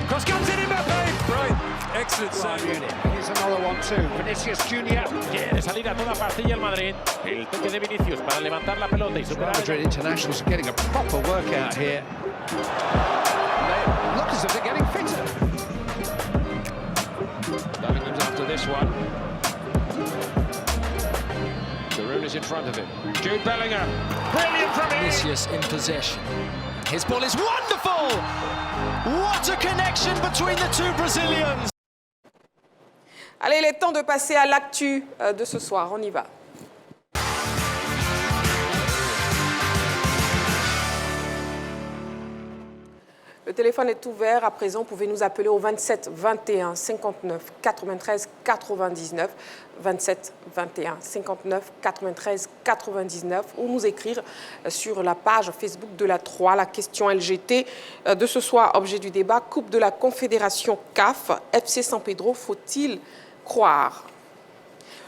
Cross comes in Mbappé. Right, excellent save. Here's another one too. Vinicius Junior. Quiere salir a toda pastilla el Madrid. El toque de Vinicius para levantar la pelota y superar. Madrid internationals are getting a proper workout here. They look as if they're getting fitter. Bellingham's after this one. Giroud is in front of him. Jude Bellingham. Brilliant from him. Vinicius in possession. His ball is wonderful! What a connection between the two Brazilians! Allez, il est temps de passer à l'actu de ce soir. On y va. Le téléphone est ouvert. À présent, vous pouvez nous appeler au 27 21 59 93 99. 27 21 59 93 99 ou nous écrire sur la page Facebook de la 3. La question LGT de ce soir, objet du débat, Coupe de la Confédération CAF, FC San Pedro, faut-il croire?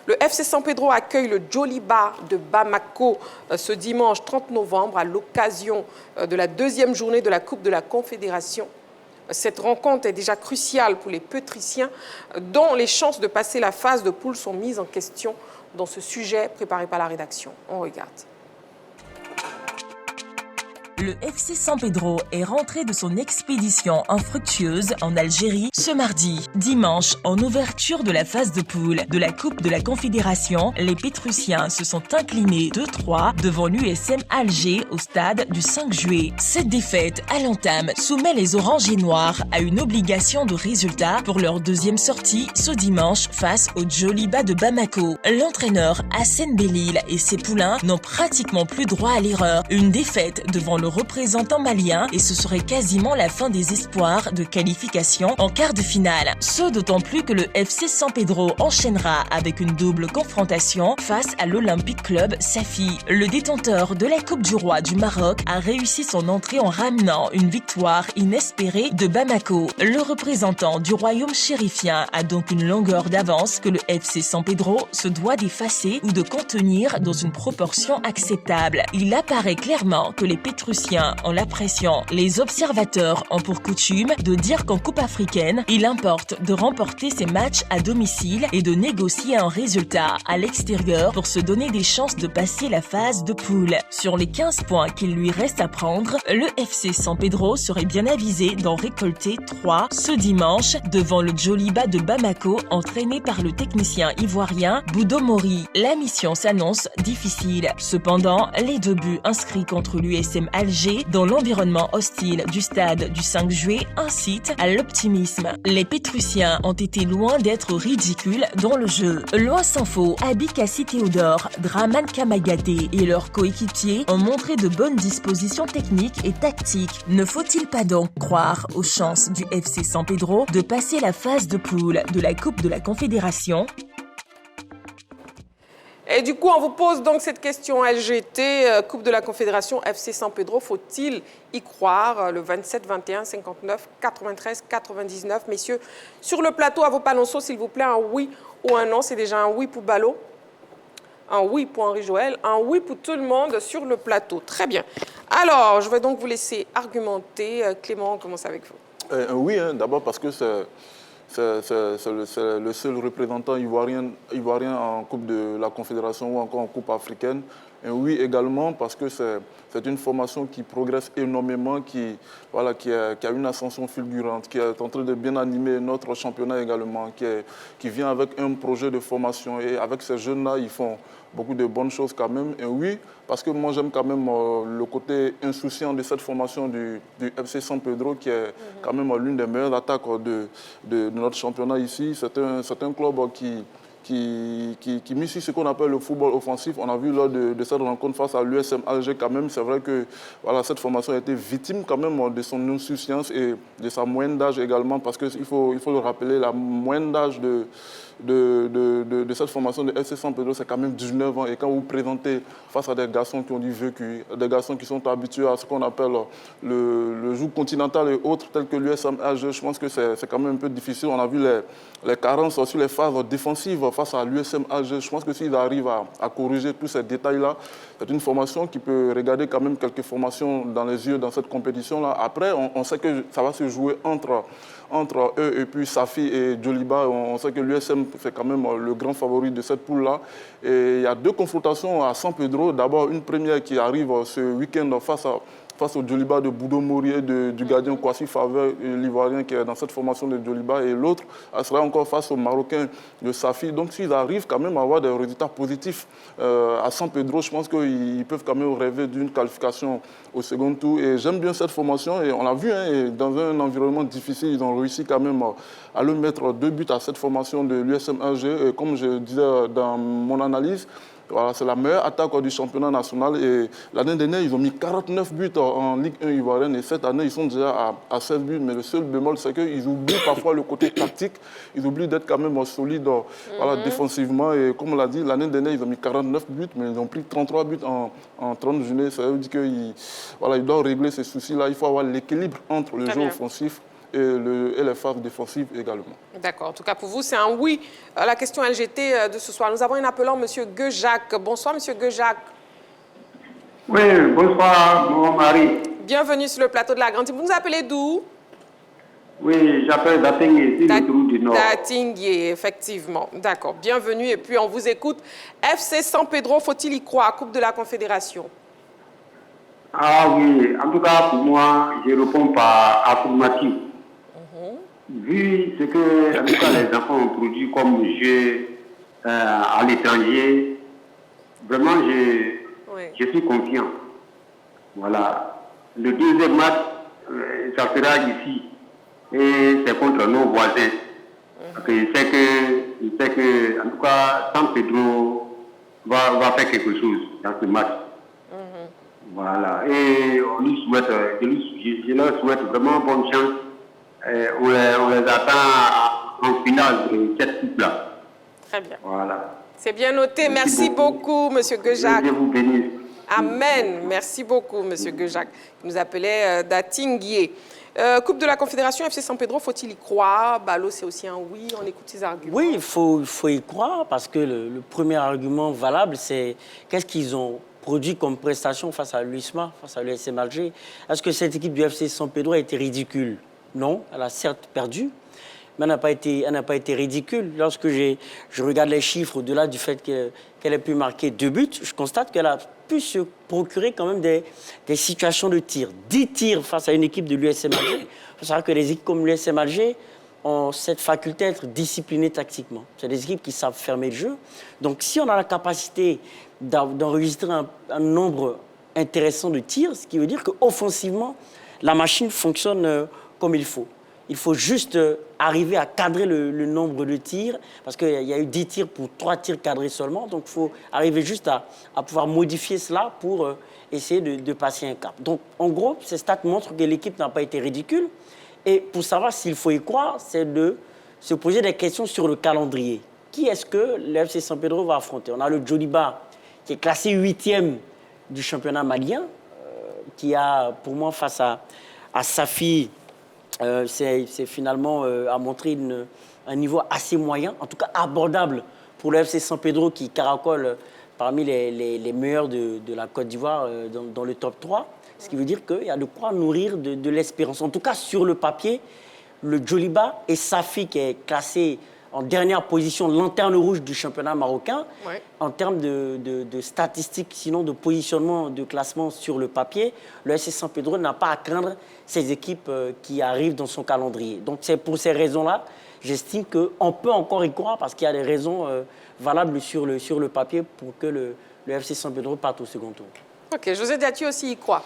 Le FC San Pedro accueille le Djoliba de Bamako ce dimanche 30 novembre à l'occasion de la deuxième journée de la Coupe de la Confédération. Cette rencontre est déjà cruciale pour les Pétriciens dont les chances de passer la phase de poule sont mises en question dans ce sujet préparé par la rédaction. On regarde. Le FC San Pedro est rentré de son expédition infructueuse en Algérie ce mardi. Dimanche, en ouverture de la phase de poule de la Coupe de la Confédération, les Pétrusiens se sont inclinés 2-3 devant l'USM Alger au stade du 5 juillet. Cette défaite à l'entame soumet les Oranges et Noirs à une obligation de résultat pour leur deuxième sortie ce dimanche face au Djoliba de Bamako. L'entraîneur Hassen Bellil et ses poulains n'ont pratiquement plus droit à l'erreur. Une défaite devant le représentant malien et ce serait quasiment la fin des espoirs de qualification en quart de finale. Ce d'autant plus que le FC San Pedro enchaînera avec une double confrontation face à l'Olympique Club Safi. Le détenteur de la Coupe du Roi du Maroc a réussi son entrée en ramenant une victoire inespérée de Bamako. Le représentant du royaume chérifien a donc une longueur d'avance que le FC San Pedro se doit d'effacer ou de contenir dans une proportion acceptable. Il apparaît clairement que les Pétrusiens ont la pression. Les observateurs ont pour coutume de dire qu'en Coupe africaine, il importe de remporter ses matchs à domicile et de négocier un résultat à l'extérieur pour se donner des chances de passer la phase de poule. Sur les 15 points qu'il lui reste à prendre, le FC San Pedro serait bien avisé d'en récolter 3 ce dimanche devant le Djoliba de Bamako entraîné par le technicien ivoirien Boudo Mori. La mission s'annonce difficile. Cependant, les 2 buts inscrits contre l'USM Alger dans l'environnement hostile du stade du 5 juillet incite à l'optimisme. Les Pétrusiens ont été loin d'être ridicules dans le jeu. Loin s'en faut, Abikassi Théodore, Draman Kamagaté et leurs coéquipiers ont montré de bonnes dispositions techniques et tactiques. Ne faut-il pas donc croire aux chances du FC San Pedro de passer la phase de poule de la Coupe de la Confédération? Et du coup, on vous pose donc cette question LGT, Coupe de la Confédération, FC San Pedro, faut-il y croire? Le 27 21 59 93 99. Messieurs, sur le plateau, à vos panonceaux, s'il vous plaît, un oui ou un non. C'est déjà un oui pour Ballot, un oui pour Henri Joël, un oui pour tout le monde sur le plateau. Très bien. Alors, je vais donc vous laisser argumenter. Clément, on commence avec vous. Un oui, hein, d'abord parce que c'est le seul représentant ivoirien en Coupe de la Confédération ou encore en Coupe africaine. Un oui également parce que c'est une formation qui progresse énormément, qui a une ascension fulgurante, qui est en train de bien animer notre championnat également, qui vient avec un projet de formation. Et avec ces jeunes-là, ils font beaucoup de bonnes choses quand même. Et oui, parce que moi j'aime quand même le côté insouciant de cette formation du FC San Pedro, qui est quand même l'une des meilleures attaques de notre championnat ici. C'est un club qui mise sur ce qu'on appelle le football offensif. On a vu lors de cette rencontre face à l'USM Alger quand même, c'est vrai que cette formation a été victime quand même de son insouciance et de sa moyenne d'âge également, parce qu'il faut le rappeler, la moyenne d'âge de cette formation de FC San Pedro, c'est quand même 19 ans. Et quand vous présentez face à des garçons qui ont du vécu, des garçons qui sont habitués à ce qu'on appelle le joug continental et autres, tels que l'USM Alger, je pense que c'est quand même un peu difficile. On a vu les carences sur les phases défensives face à l'USM Alger. Je pense que s'ils arrivent à corriger tous ces détails-là, c'est une formation qui peut regarder quand même quelques formations dans les yeux dans cette compétition-là. Après, on sait que ça va se jouer entre eux et puis Safi et Djoliba. On sait que l'USM fait quand même le grand favori de cette poule-là. Et il y a deux confrontations à San Pedro. D'abord, une première qui arrive ce week-end face au Djoliba de Boudo Mourier, du gardien Kwasi Faveur, l'Ivoirien qui est dans cette formation de Djoliba. Et l'autre sera encore face au Marocain de Safi. Donc s'ils arrivent quand même à avoir des résultats positifs à San Pedro, je pense qu'ils peuvent quand même rêver d'une qualification au second tour. Et j'aime bien cette formation. Et on l'a vu, et dans un environnement difficile, ils ont réussi quand même à le mettre 2 buts à cette formation de l'USM Alger. Et comme je disais dans mon analyse, c'est la meilleure attaque du championnat national. Et l'année dernière, ils ont mis 49 buts en Ligue 1 ivoirienne. Et cette année, ils sont déjà à 16 buts. Mais le seul bémol, c'est qu'ils oublient parfois le côté tactique. Ils oublient d'être quand même solides défensivement. Et comme on l'a dit, l'année dernière, ils ont mis 49 buts, mais ils ont pris 33 buts en 30 journées. Ça veut dire qu'ils doivent régler ces soucis-là. Il faut avoir l'équilibre entre le jeu offensif et les phases défensives également. D'accord. En tout cas, pour vous, c'est un oui à la question LGT de ce soir. Nous avons un appelant, M. Guejac. Bonsoir, M. Guejac. Oui, bonsoir, mon mari. Bienvenue sur le plateau de la Grande. Vous nous appelez d'où? Oui, j'appelle Datingué, c'est le trou du Nord. Datingué, effectivement. D'accord. Bienvenue. Et puis, on vous écoute. FC San Pedro, faut-il y croire? Coupe de la Confédération. Ah oui, en tout cas, pour moi, je réponds par affirmatif. Vu ce que, en tout cas, les enfants ont produit comme jeu à l'étranger, vraiment, je suis confiant. Voilà. Le deuxième match, ça sera ici. Et c'est contre nos voisins. Parce que je sais que, en tout cas, San Pedro va faire quelque chose dans ce match. Voilà. Et on lui souhaite, je leur souhaite vraiment bonne chance. On les attend en finale de cette coupe-là. Très bien. Voilà. C'est bien noté. Merci beaucoup, M. Guejac. Dieu vous bénisse. Amen. Merci beaucoup, M. Guejac, qui nous appelait Datinguier. Coupe de la Confédération, FC San Pedro, faut-il y croire? Balo, c'est aussi un oui. On écoute ses arguments. Oui, il faut y croire parce que le premier argument valable, c'est qu'est-ce qu'ils ont produit comme prestation face à l'USMA, face à l'USM Alger. Est-ce que cette équipe du FC San Pedro a été ridicule? Non, elle a certes perdu, mais elle n'a pas été ridicule. Lorsque je regarde les chiffres, au-delà du fait qu'elle ait pu marquer 2 buts, je constate qu'elle a pu se procurer quand même des situations de tir. 10 tirs face à une équipe de l'USM Alger. Il faut savoir que les équipes comme l'USM Alger ont cette faculté d'être disciplinées tactiquement. C'est des équipes qui savent fermer le jeu. Donc si on a la capacité d'enregistrer un nombre intéressant de tirs, ce qui veut dire qu'offensivement, la machine fonctionne comme il faut. Il faut juste arriver à cadrer le nombre de tirs, parce qu'il y a eu 10 tirs pour 3 tirs cadrés seulement. Donc il faut arriver juste à pouvoir modifier cela pour essayer de passer un cap. Donc en gros, ces stats montrent que l'équipe n'a pas été ridicule. Et pour savoir s'il faut y croire, c'est de se poser des questions sur le calendrier. Qui est-ce que le FC San Pedro va affronter? On a le Djoliba, qui est classé 8e du championnat malien, qui a, pour moi, face à Safi, c'est finalement a montré un niveau assez moyen, en tout cas abordable pour le FC San Pedro, qui caracole parmi les meilleurs de la Côte d'Ivoire dans le top 3. Ce qui veut dire qu'il y a de quoi nourrir de l'espérance. En tout cas, sur le papier, le Djoliba et Safi, qui est classé en dernière position, lanterne rouge du championnat marocain. Ouais. En termes de statistiques, sinon de positionnement, de classement sur le papier, le FC San Pedro n'a pas à craindre ces équipes qui arrivent dans son calendrier. Donc c'est pour ces raisons-là, j'estime qu'on peut encore y croire parce qu'il y a des raisons valables sur le papier pour que le FC San Pedro parte au second tour. Ok, José Diaty aussi y croit.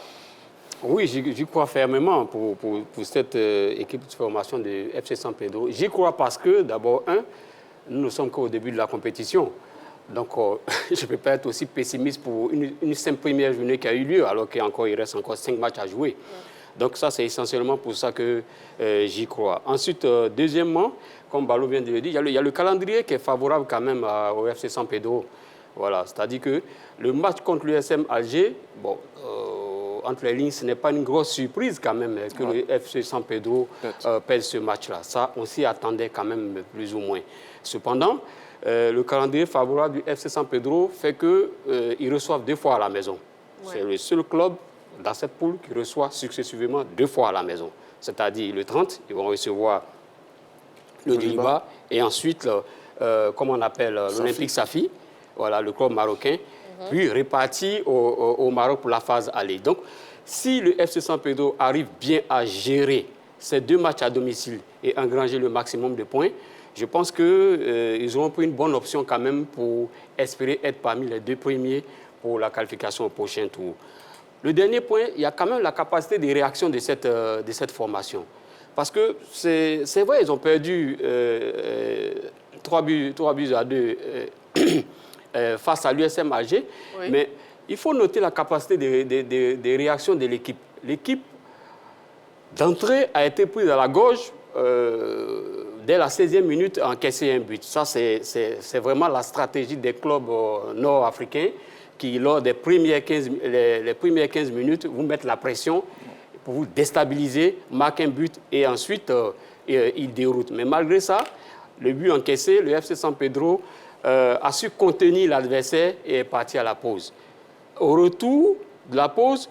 Oui, j'y crois fermement pour cette équipe de formation de FC San Pedro. J'y crois parce que, d'abord, nous ne sommes qu'au début de la compétition. Donc, je ne peux pas être aussi pessimiste pour une simple première journée qui a eu lieu, alors qu'il reste encore 5 matchs à jouer. Donc, ça, c'est essentiellement pour ça que j'y crois. Ensuite, deuxièmement, comme Balo vient de le dire, il y a le calendrier qui est favorable quand même au FC San Pedro. Voilà, c'est-à-dire que le match contre l'USM Alger, bon, entre les lignes, ce n'est pas une grosse surprise quand même que le FC San Pedro pèse ce match-là. Ça, on s'y attendait quand même plus ou moins. Cependant, le calendrier favorable du FC San Pedro fait qu'ils reçoivent 2 fois à la maison. Ouais. C'est le seul club dans cette poule qui reçoit successivement 2 fois à la maison. C'est-à-dire le 30, ils vont recevoir le Djoliba et ensuite, comme on appelle l'Olympique Safi, voilà, le club marocain, puis réparti au Maroc pour la phase aller. Donc, si le FC San Pedro arrive bien à gérer ces 2 matchs à domicile et engranger le maximum de points, je pense qu'ils auront pris une bonne option quand même pour espérer être parmi les 2 premiers pour la qualification au prochain tour. Le dernier point, il y a quand même la capacité de réaction de cette formation. Parce que c'est vrai, ils ont perdu 3 buts à 2 face à l'USM Alger, oui. Mais il faut noter la capacité de réaction de l'équipe. L'équipe d'entrée a été prise à la gorge dès la 16e minute à encaisser un but. Ça, c'est vraiment la stratégie des clubs nord-africains qui, lors des premières 15 minutes, vous mettent la pression pour vous déstabiliser, marquent un but et ensuite ils déroutent. Mais malgré ça, le but encaissé, le FC San Pedro a su contenir l'adversaire et est parti à la pause. Au retour de la pause,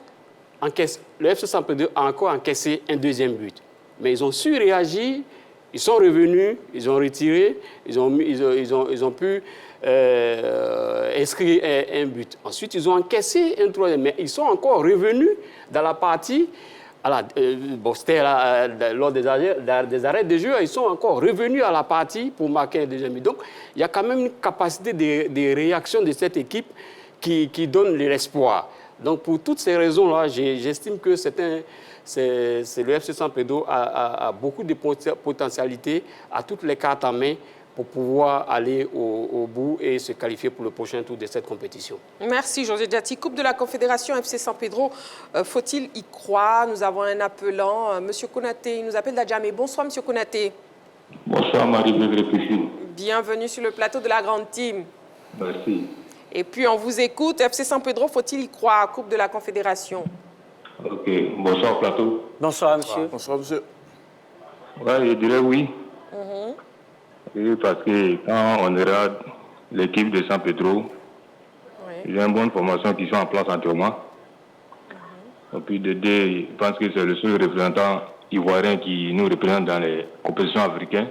le FC San Pedro a encore encaissé un 2e but. Mais ils ont su réagir, ils sont revenus, ils ont retiré, ils ont pu inscrire un but. Ensuite, ils ont encaissé un 3e, mais ils sont encore revenus dans la partie. C'était lors des arrêts de jeu, ils sont encore revenus à la partie pour marquer un 2e but. Donc, il y a quand même une capacité de réaction de cette équipe qui donne de l'espoir. Donc, pour toutes ces raisons-là, j'estime que le FC San Pedro a beaucoup de potentialités, a toutes les cartes en main pour pouvoir aller au bout et se qualifier pour le prochain tour de cette compétition. Merci José Diaty. Coupe de la Confédération FC San Pedro, faut-il y croire? Nous avons un appelant, Monsieur Konaté, il nous appelle d'Adjamé. Bonsoir Monsieur Konaté. Bonsoir Marie-Bégré. Bienvenue sur le plateau de la Grande Team. Merci. Et puis on vous écoute, FC San Pedro, faut-il y croire? Coupe de la Confédération. Ok, bonsoir plateau. Bonsoir monsieur. Bonsoir monsieur. Ouais, je dirais oui. Oui, parce que quand on regarde l'équipe de San Pedro, il y a une bonne formation qui sont en place actuellement. Et puis je pense que c'est le seul représentant ivoirien qui nous représente dans les compétitions africaines.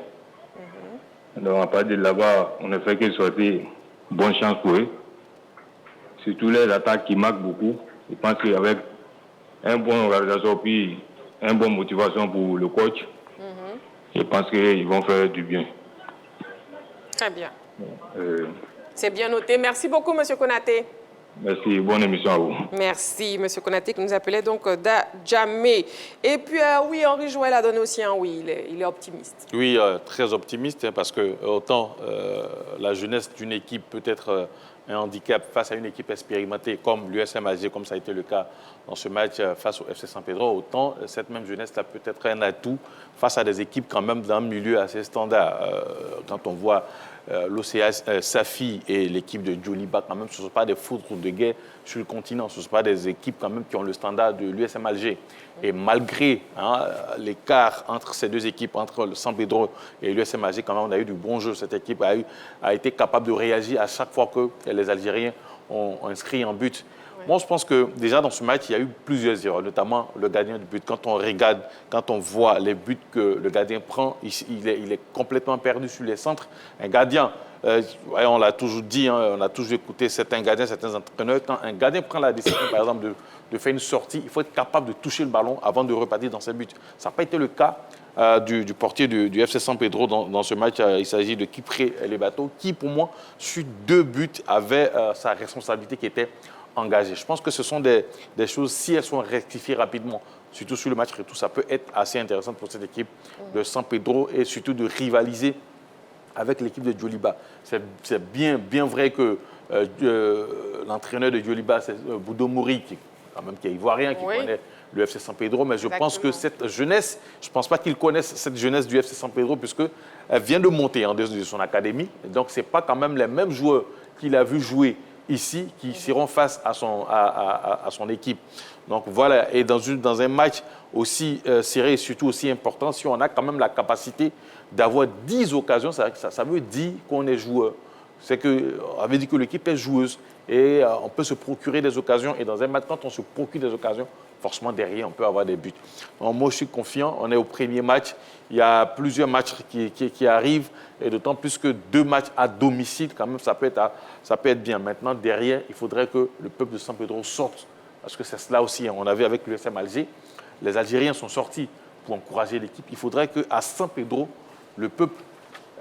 Donc à partir de là-bas, on ne fait que sortir bonne chance pour eux. Surtout les attaques qui marquent beaucoup. Je pense qu'avec un bon organisation puis une bonne motivation pour le coach, je pense qu'ils vont faire du bien. Très bien. C'est bien noté. Merci beaucoup, M. Konaté. Merci. Bonne émission à vous. Merci, M. Konaté, qui nous appelait donc d'Adjamé. Et puis, oui, Henri Joël a donné aussi un oui. Il est optimiste. Oui, très optimiste, hein, parce que autant la jeunesse d'une équipe peut être un handicap face à une équipe expérimentée comme l'USM Alger, comme ça a été le cas dans ce match face au FC San Pedro, autant cette même jeunesse-là peut être un atout face à des équipes quand même d'un milieu assez standard. Quand on voit l'OCA Safi et l'équipe de Djoliba, quand même, ce ne sont pas des foudres de guerre sur le continent, ce ne sont pas des équipes quand même qui ont le standard de l'USM Alger. Et malgré l'écart entre ces deux équipes, entre le San Pedro et l'USM Alger, quand même, on a eu du bon jeu. Cette équipe a été capable de réagir à chaque fois que les Algériens ont inscrit un but. Moi, je pense que déjà dans ce match, il y a eu plusieurs erreurs, notamment le gardien de but. Quand on regarde, quand on voit les buts que le gardien prend, il est complètement perdu sur les centres. Un gardien, on l'a toujours dit, hein, on a toujours écouté certains gardiens, certains entraîneurs. Quand un gardien prend la décision, par exemple, de faire une sortie, il faut être capable de toucher le ballon avant de repartir dans ses buts. Ça n'a pas été le cas du portier du FC San Pedro dans ce match. Il s'agit de Kipré Lebato, qui, pour moi, sur 2 buts, avait sa responsabilité qui était engagée. Je pense que ce sont des choses, si elles sont rectifiées rapidement, surtout sur le match retour, ça peut être assez intéressant pour cette équipe de San Pedro et surtout de rivaliser avec l'équipe de Djoliba. C'est bien vrai que l'entraîneur de Djoliba, c'est Boudo Mouri, qui est ivoirien, qui connaît le FC San Pedro, mais je pense que cette jeunesse, je ne pense pas qu'il connaisse cette jeunesse du FC San Pedro, puisqu'elle vient de monter en dehors de son académie. Donc, ce n'est pas quand même les mêmes joueurs qu'il a vu jouer ici qui seront face à son équipe. Donc, voilà. Et dans un match aussi serré et surtout aussi important, si on a quand même la capacité d'avoir 10 occasions, ça veut dire qu'on est joueur. On avait dit que l'équipe est joueuse et on peut se procurer des occasions. Et dans un match, quand on se procure des occasions, forcément derrière, on peut avoir des buts. Donc, moi, je suis confiant. On est au premier match. Il y a plusieurs matchs qui arrivent. Et d'autant plus que 2 matchs à domicile, quand même, ça peut être bien. Maintenant, derrière, il faudrait que le peuple de San Pedro sorte. Parce que c'est cela aussi. On a vu avec l'USM Alger, les Algériens sont sortis pour encourager l'équipe. Il faudrait qu'à San Pedro, le peuple,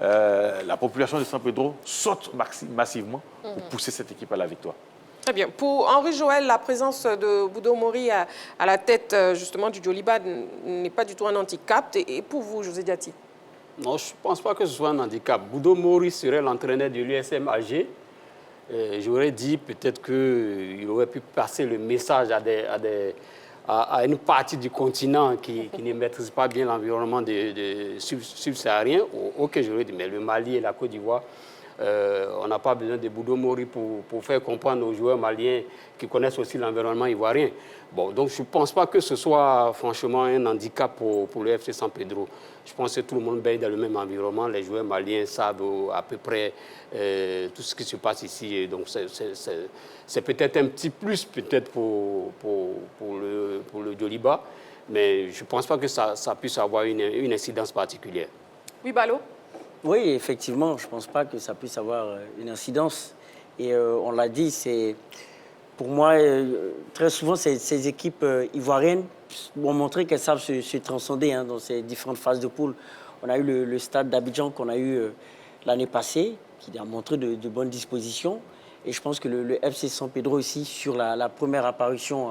la population de San Pedro saute massivement pour pousser cette équipe à la victoire. Très bien. Pour Henri Joël, la présence de Boudo Mouri à la tête justement du Djoliba n'est pas du tout un handicap. Et pour vous, José Diati? Non, je ne pense pas que ce soit un handicap. Boudo Mouri serait l'entraîneur de l'USM Alger. J'aurais dit peut-être qu'il aurait pu passer le message à une partie du continent qui ne maîtrise pas bien l'environnement subsaharien. Ok, j'aurais dit, mais le Mali et la Côte d'Ivoire, on n'a pas besoin de Boudo Mouri pour faire comprendre aux joueurs maliens qui connaissent aussi l'environnement ivoirien. Bon, donc je ne pense pas que ce soit franchement un handicap pour le FC San Pedro. Je pense que tout le monde baigne dans le même environnement. Les joueurs maliens savent à peu près tout ce qui se passe ici. Et donc c'est peut-être un petit plus peut-être pour le Djoliba, mais je ne pense pas que ça puisse avoir une incidence particulière. Oui, Balo? Oui, effectivement, je ne pense pas que ça puisse avoir une incidence. Et on l'a dit, pour moi, très souvent, ces équipes ivoiriennes ont montré qu'elles savent se transcender dans ces différentes phases de poule. On a eu le stade d'Abidjan qu'on a eu l'année passée, qui a montré de bonnes dispositions. Et je pense que le FC San Pedro aussi, sur la première apparition,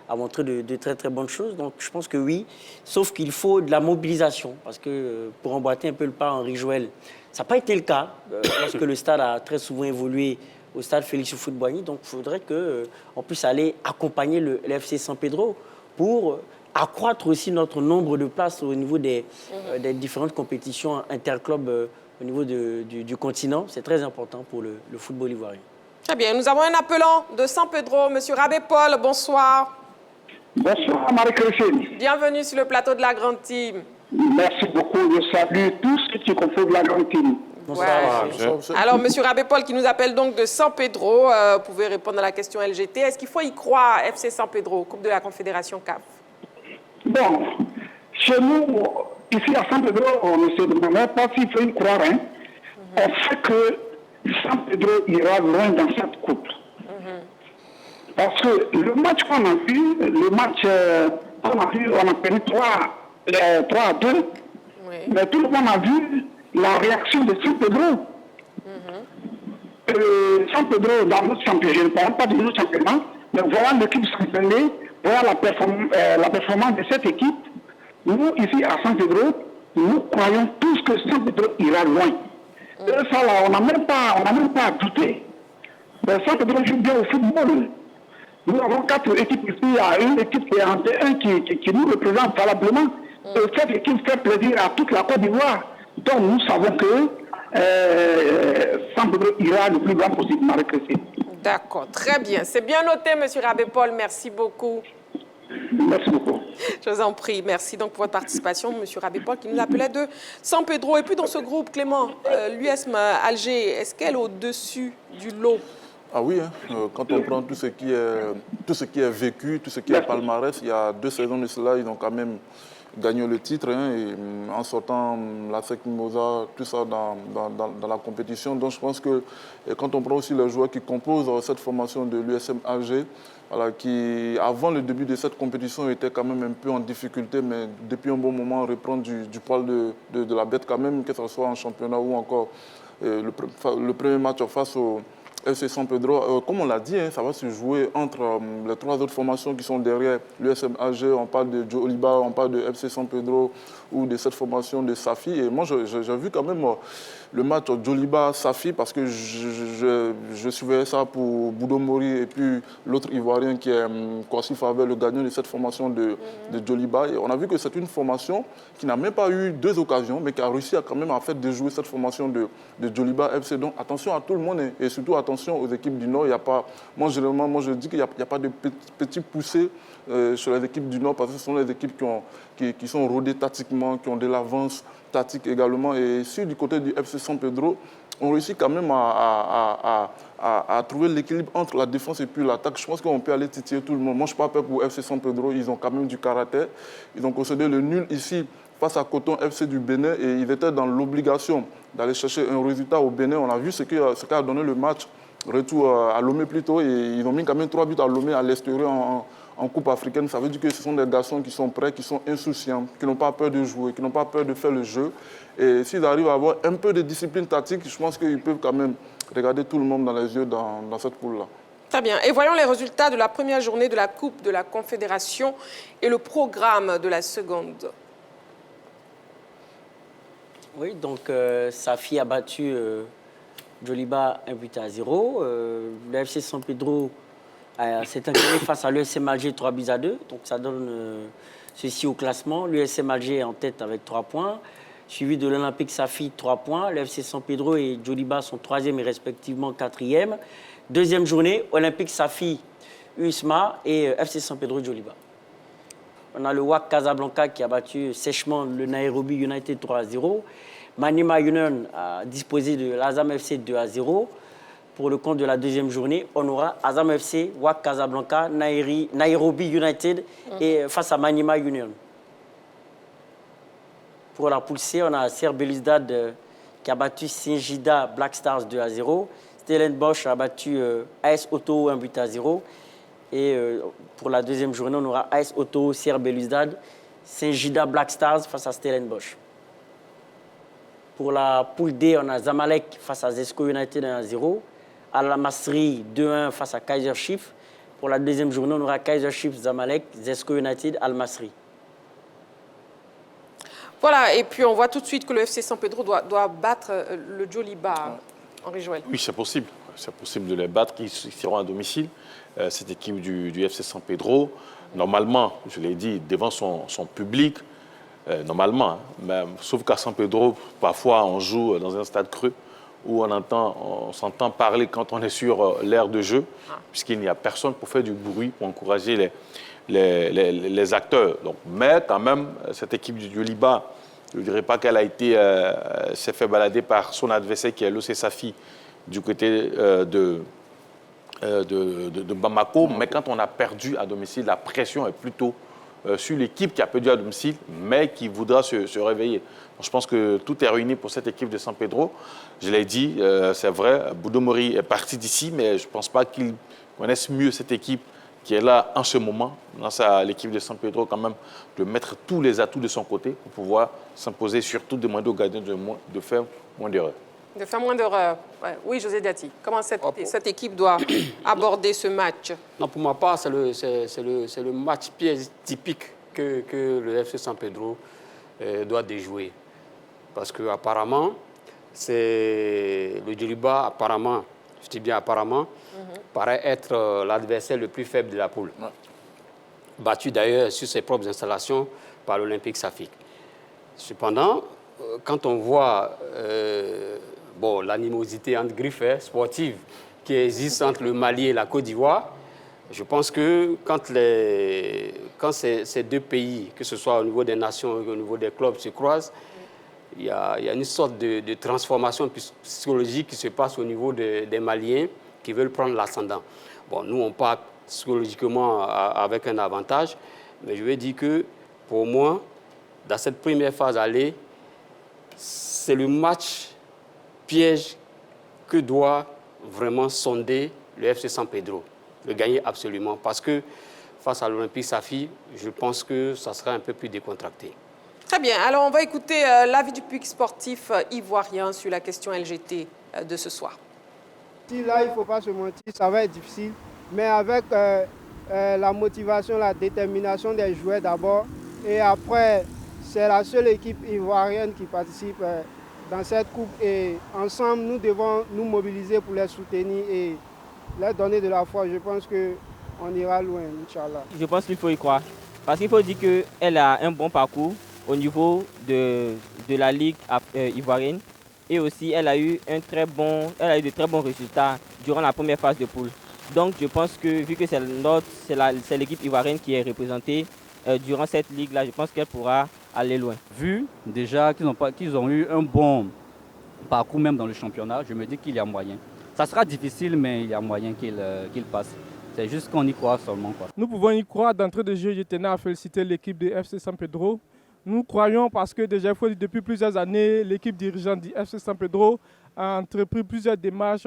a montré de très très bonnes choses. Donc je pense que oui, sauf qu'il faut de la mobilisation. Parce que pour emboîter un peu le pas à Henri Joël, ça n'a pas été le cas lorsque le stade a très souvent évolué au stade Félix Houphouët-Boigny. Donc il faudrait qu'on puisse aller accompagner le FC San Pedro pour accroître aussi notre nombre de places au niveau des différentes compétitions interclubs au niveau du continent. C'est très important pour le football ivoirien. Très bien. Nous avons un appelant de San Pedro, M. Rabé Paul. Bonsoir. Bonsoir, Marie-Christine. Bienvenue sur le plateau de la Grande Team. Merci beaucoup. Je salue tous ceux qui font de la Grande Team. Bonsoir. Ouais. Alors, M. Rabé Paul, qui nous appelle donc de San Pedro, vous pouvez répondre à la question LGT. Est-ce qu'il faut y croire, FC San Pedro, Coupe de la Confédération CAF? Bon, chez nous, ici à San Pedro, on ne se demande pas s'il faut y croire. On sait que San Pedro ira loin dans cette coupe. Parce que le match qu'on a vu, on a perdu 3 à 2. Oui. Mais tout le monde a vu la réaction de San Pedro. San Pedro, dans notre championnat, je ne parle pas de notre championnat, mais voilà l'équipe sanctionnée, voilà la performance de cette équipe. Nous, ici à San Pedro, nous croyons tous que San Pedro ira loin. Et ça, là, on n'a même pas à douter. Mais San Pedro joue bien au football. Nous avons 4 équipes ici. Il y a une équipe qui est en T1 qui nous représente valablement. Et cette équipe fait plaisir à toute la Côte d'Ivoire. Donc nous savons que San Pedro ira le plus grand possible, Marie-Christine. D'accord, très bien. C'est bien noté, M. Rabé Paul. Merci beaucoup. Merci beaucoup. Je vous en prie. Merci donc pour votre participation, M. Rabé Paul, qui nous appelait de San Pedro. Et puis dans ce groupe, Clément, l'USM Alger, est-ce qu'elle est au-dessus du lot? Ah oui, hein. Quand on prend tout ce qui est vécu, tout ce qui est palmarès, il y a 2 saisons de cela, ils ont quand même gagné le titre, hein, et en sortant la SEC Mimosa, tout ça dans la compétition. Donc je pense que quand on prend aussi les joueurs qui composent cette formation de l'USM Alger, voilà, qui avant le début de cette compétition était quand même un peu en difficulté, mais depuis un bon moment reprend du poil de la bête quand même, que ce soit en championnat ou encore le premier match face au FC San Pedro. Comme on l'a dit, hein, ça va se jouer entre les 3 autres formations qui sont derrière l'USM Alger. On parle de Joliba, on parle de FC San Pedro ou de cette formation de Safi. Et moi, j'ai vu quand même le match Joliba-Safi parce que je suivais ça pour Boudo Mori et puis l'autre Ivoirien qui est Kwasi Favre, le gagnant de cette formation de Joliba. Et on a vu que c'est une formation qui n'a même pas eu 2 occasions, mais qui a réussi quand même à faire déjouer cette formation de Joliba FC. Donc attention à tout le monde et surtout attention aux équipes du Nord. Il y a pas, moi, généralement, je dis qu'il n'y a pas de petits poussés sur les équipes du Nord parce que ce sont les équipes qui sont rodées tactiquement, qui ont de l'avance tactique également. Et si du côté du FC San Pedro, on réussit quand même à trouver l'équilibre entre la défense et puis l'attaque. Je pense qu'on peut aller titiller tout le monde. Moi, je ne suis pas peur pour FC San Pedro. Ils ont quand même du caractère. Ils ont concédé le nul ici face à Coton FC du Bénin et ils étaient dans l'obligation d'aller chercher un résultat au Bénin. On a vu ce qu'a donné le match retour à Lomé plutôt et ils ont mis quand même 3 buts à Lomé à l'extérieur en Coupe africaine. Ça veut dire que ce sont des garçons qui sont prêts, qui sont insouciants, qui n'ont pas peur de jouer, qui n'ont pas peur de faire le jeu. Et s'ils arrivent à avoir un peu de discipline tactique, je pense qu'ils peuvent quand même regarder tout le monde dans les yeux dans cette poule-là. Très bien. Et voyons les résultats de la première journée de la Coupe de la Confédération et le programme de la seconde. Oui, donc Safi a battu Joliba 1-0. Le FC San Pedro s'est incliné face à l'USM Alger 3-2. Donc ça donne ceci au classement. L'USM Alger est en tête avec 3 points, suivi de l'Olympique Safi 3 points. Le FC San Pedro et Joliba sont 3e et respectivement 4e. Deuxième journée, Olympique Safi, USMA et FC San Pedro Joliba. On a le WAC Casablanca qui a battu sèchement le Nairobi United 3-0. Maniema Union a disposé de l'Azam FC 2-0. Pour le compte de la deuxième journée, on aura Azam FC, WAC Casablanca, Nairobi United et face à Maniema Union. Pour la poule C, on a Ser Belouizdad qui a battu Singida Black Stars 2-0. Stellenbosch a battu AS Auto 1-0. Et pour la deuxième journée, on aura AS Auto, Ser Belouizdad, Singida Black Stars face à Stellenbosch. Pour la poule D, on a Zamalek face à Zesco United 1-0. Al Masry 2-1 face à Kaiser Chiefs. Pour la deuxième journée, on aura Kaiser Chiefs, Zamalek, Zesco United, Al Masry. Voilà, et puis on voit tout de suite que le FC San Pedro doit battre le Joliba, Henri Joël. Oui, c'est possible. C'est possible de les battre. Ils seront à domicile. Cette équipe du FC San Pedro, normalement, je l'ai dit, devant son public, normalement, hein, même, sauf qu'à San Pedro, parfois on joue dans un stade creux où on s'entend parler quand on est sur l'aire de jeu, puisqu'il n'y a personne pour faire du bruit, pour encourager les acteurs. Donc, mais quand même, cette équipe du Joliba, je ne dirais pas qu'elle s'est fait balader par son adversaire qui est l'OC Safi du côté de Bamako, mais quand on a perdu à domicile, la pression est plutôt sur l'équipe qui a perdu à domicile, mais qui voudra se réveiller. Donc, je pense que tout est réuni pour cette équipe de San Pedro. Je l'ai dit, c'est vrai, Boudo Mori est parti d'ici, mais je ne pense pas qu'il connaisse mieux cette équipe qui est là en ce moment. C'est à l'équipe de San Pedro quand même de mettre tous les atouts de son côté pour pouvoir s'imposer, surtout demander aux gardiens de faire moins d'erreurs. De faire moins d'erreurs. Ouais. Oui, José Dati, comment cette équipe doit aborder ce match? Non, pour ma part, c'est le match piège typique que le FC San Pedro doit déjouer. Parce qu'apparemment, le Joliba, apparemment, je dis bien apparemment, paraît être l'adversaire le plus faible de la poule. Ouais. Battu d'ailleurs sur ses propres installations par l'Olympique Safi. Cependant, quand on voit l'animosité entre griffes sportive qui existe entre le Mali et la Côte d'Ivoire, je pense que quand ces deux pays, que ce soit au niveau des nations ou au niveau des clubs, se croisent, il y a une sorte de transformation psychologique qui se passe au niveau des Maliens qui veulent prendre l'ascendant. Bon, nous, on part psychologiquement avec un avantage, mais je vais dire que, pour moi, dans cette première phase aller, c'est le match piège que doit vraiment sonder le FC San Pedro, le gagner absolument, parce que face à l'Olympique Safi, je pense que ça sera un peu plus décontracté. Très bien, alors on va écouter l'avis du public sportif ivoirien sur la question LGT de ce soir. Là, il ne faut pas se mentir, ça va être difficile, mais avec la motivation, la détermination des joueurs d'abord, et après, c'est la seule équipe ivoirienne qui participe dans cette coupe, et ensemble, nous devons nous mobiliser pour les soutenir et leur donner de la foi. Je pense qu'on ira loin, Inch'Allah. Je pense qu'il faut y croire, parce qu'il faut dire qu'elle a un bon parcours au niveau de la Ligue ivoirienne, et aussi elle a eu de très bons résultats durant la première phase de poule. Donc je pense que vu que c'est l'équipe ivoirienne qui est représentée durant cette ligue-là, je pense qu'elle pourra aller loin. Vu déjà qu'ils ont eu un bon parcours même dans le championnat, je me dis qu'il y a moyen. Ça sera difficile, mais il y a moyen qu'ils passent. C'est juste qu'on y croit seulement, quoi. Nous pouvons y croire. D'entrée de jeu, je tenais à féliciter l'équipe de FC San Pedro. Nous croyons parce que déjà depuis plusieurs années, l'équipe dirigeante du FC San Pedro a entrepris plusieurs démarches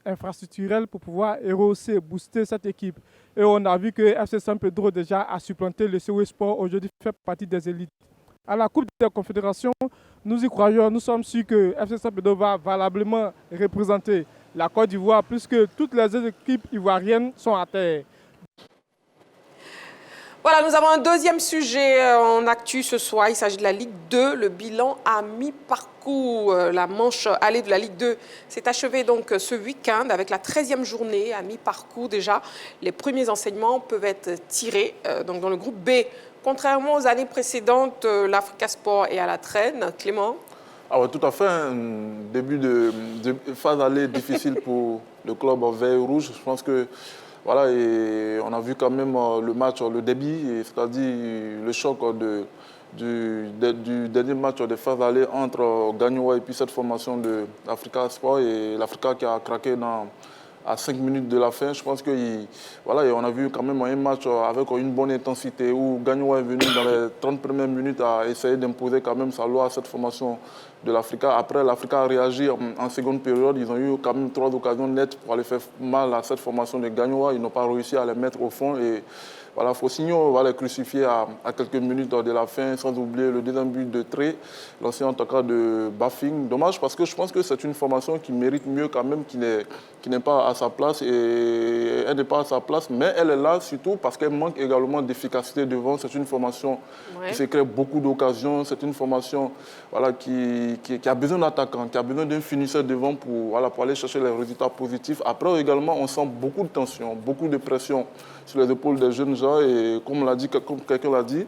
infrastructurelles pour pouvoir rehausser, booster cette équipe. Et on a vu que FC San Pedro déjà a supplanté le COE Sport, aujourd'hui fait partie des élites. À la Coupe des Confédérations, nous y croyons, nous sommes sûrs que FC San Pedro va valablement représenter la Côte d'Ivoire, puisque toutes les autres équipes ivoiriennes sont à terre. Voilà, nous avons un deuxième sujet en actu ce soir. Il s'agit de la Ligue 2, le bilan à mi-parcours. La manche allée de la Ligue 2 s'est achevée donc ce week-end avec la 13e journée à mi-parcours déjà. Les premiers enseignements peuvent être tirés donc dans le groupe B. Contrairement aux années précédentes, l'Africa Sport est à la traîne. Clément? Ah ouais, tout à fait. Un début de phase allée difficile pour le club vert et rouge. Je pense que voilà, et on a vu quand même le match, le début, c'est-à-dire le choc du dernier match de phase allée entre Gagnoa et puis cette formation de l'Africa Sport, et l'Africa qui a craqué à 5 minutes de la fin. Je pense que voilà, et on a vu quand même un match avec une bonne intensité où Gagnoa est venu dans les 30 premières minutes à essayer d'imposer quand même sa loi à cette formation de l'Africa. Après, l'Africa a réagi en seconde période. Ils ont eu quand même 3 occasions nettes pour aller faire mal à cette formation de Gagnoa. Ils n'ont pas réussi à les mettre au fond. Et voilà, Fossigno va les crucifier à quelques minutes de la fin, sans oublier le deuxième but de Tré, l'ancien en tout cas de Bafing. Dommage parce que je pense que c'est une formation qui mérite mieux quand même, qui n'est pas à sa place. Et elle n'est pas à sa place, mais elle est là surtout parce qu'elle manque également d'efficacité devant. C'est une formation qui se crée beaucoup d'occasions. C'est une formation voilà, qui a besoin d'attaquants, qui a besoin d'un finisseur devant pour aller chercher les résultats positifs. Après également, on sent beaucoup de tension, beaucoup de pression sur les épaules des jeunes gens. Et comme quelqu'un l'a dit,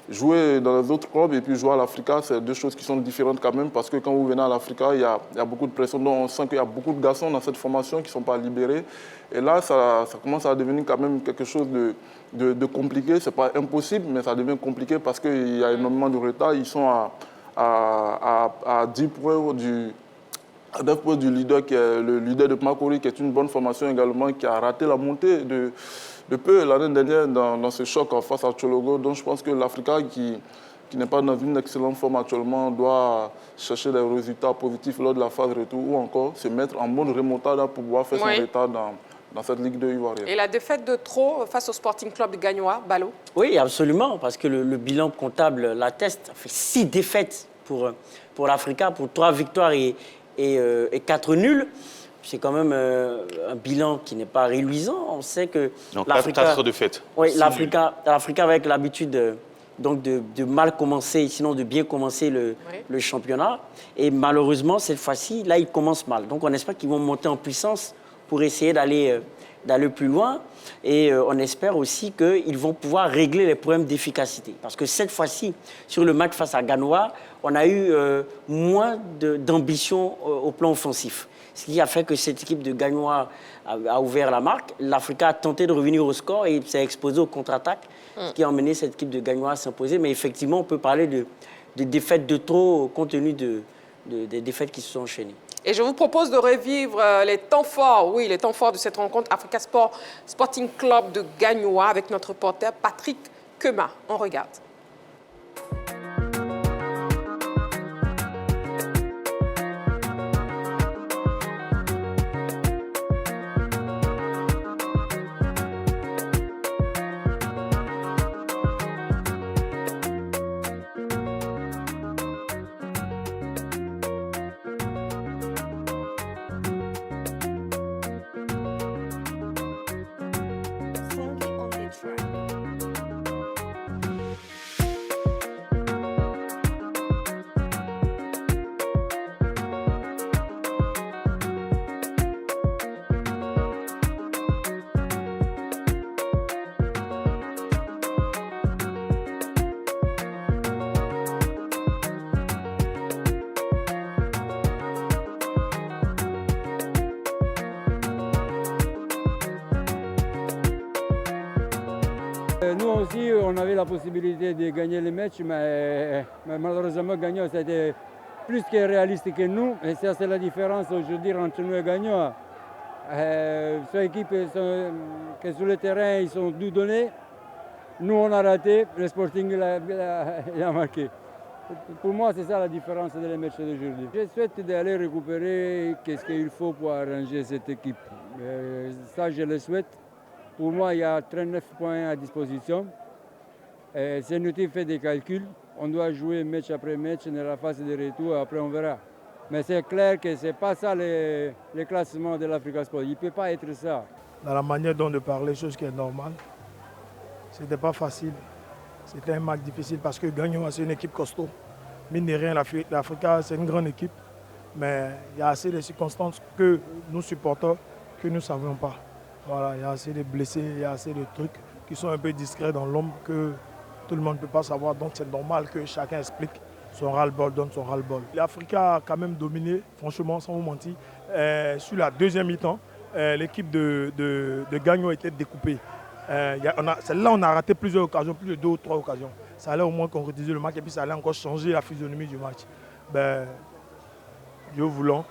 jouer dans les autres clubs et puis jouer à l'Africa, c'est deux choses qui sont différentes quand même, parce que quand vous venez à l'Africa, il y a beaucoup de pression. Donc on sent qu'il y a beaucoup de garçons dans cette formation qui ne sont pas libérés. Et là, ça commence à devenir quand même quelque chose de compliqué. Ce n'est pas impossible, mais ça devient compliqué parce qu'il y a énormément de retard. Ils sont à 10 points du leader, qui est le leader de Makori, qui est une bonne formation également, qui a raté la montée de peu l'année dernière dans ce choc face à Chologo. Donc je pense que l'Africa, qui n'est pas dans une excellente forme actuellement, doit chercher des résultats positifs lors de la phase retour ou encore se mettre en mode remontada pour pouvoir faire son retard dans cette Ligue 2 ivoirienne. Et la défaite de trop face au Sporting Club de Gagnoa, Balo? Oui, absolument, parce que le bilan comptable l'atteste. Ça fait 6 défaites pour l'Africa, pour 3 victoires et 4 nuls. C'est quand même un bilan qui n'est pas réluisant. On sait que l'Africa... 4 défaites. Oui, l'Africa avec l'habitude de mal commencer, sinon de bien commencer le championnat. Et malheureusement, cette fois-ci, là, ils commencent mal. Donc on espère qu'ils vont monter en puissance pour essayer d'aller plus loin. Et on espère aussi qu'ils vont pouvoir régler les problèmes d'efficacité. Parce que cette fois-ci, sur le match face à Gagnoa, on a eu moins d'ambition au plan offensif. Ce qui a fait que cette équipe de Gagnoa a ouvert la marque. L'Africa a tenté de revenir au score et s'est exposé aux contre-attaques, ce qui a emmené cette équipe de Gagnoa à s'imposer. Mais effectivement, on peut parler de défaites de trop compte tenu des défaites qui se sont enchaînées. Et je vous propose de revivre les temps forts, oui, les temps forts de cette rencontre Africa Sport Sporting Club de Gagnoa avec notre reporter Patrick Kema. On regarde. Nous aussi, on avait la possibilité de gagner les matchs, mais malheureusement, Gagnoa, c'était plus que réaliste que nous. Et ça, c'est la différence aujourd'hui entre nous et Gagnoa. Ces équipes que sur le terrain, ils sont tout donnés. Nous, on a raté. Le Sporting, il a marqué. Pour moi, c'est ça la différence des matchs d'aujourd'hui. Je souhaite d'aller récupérer ce qu'il faut pour arranger cette équipe. Ça, je le souhaite. Pour moi, il y a 39 points à disposition. C'est inutile de faire des calculs. On doit jouer match après match dans la phase de retour, après on verra. Mais c'est clair que ce n'est pas ça le classement de l'Africa Sport. Il ne peut pas être ça. Dans la manière dont de parler, chose qui est normale, ce n'était pas facile. C'était un match difficile parce que Gagnoa, c'est une équipe costaud. Mine de rien, l'Africa, c'est une grande équipe. Mais il y a assez de circonstances que nous supporters que nous ne savions pas. Voilà, il y a assez de blessés, il y a assez de trucs qui sont un peu discrets dans l'ombre que tout le monde ne peut pas savoir. Donc c'est normal que chacun explique son ras-le-bol, donne son ras-le-bol. L'Africa a quand même dominé, franchement, sans vous mentir. Sur la deuxième mi-temps, l'équipe de Gagnoa était découpée. Celle-là, on a raté plusieurs occasions, plus de 2 ou 3 occasions. Ça allait au moins concrétiser le match et puis ça allait encore changer la physionomie du match. Dieu voulant.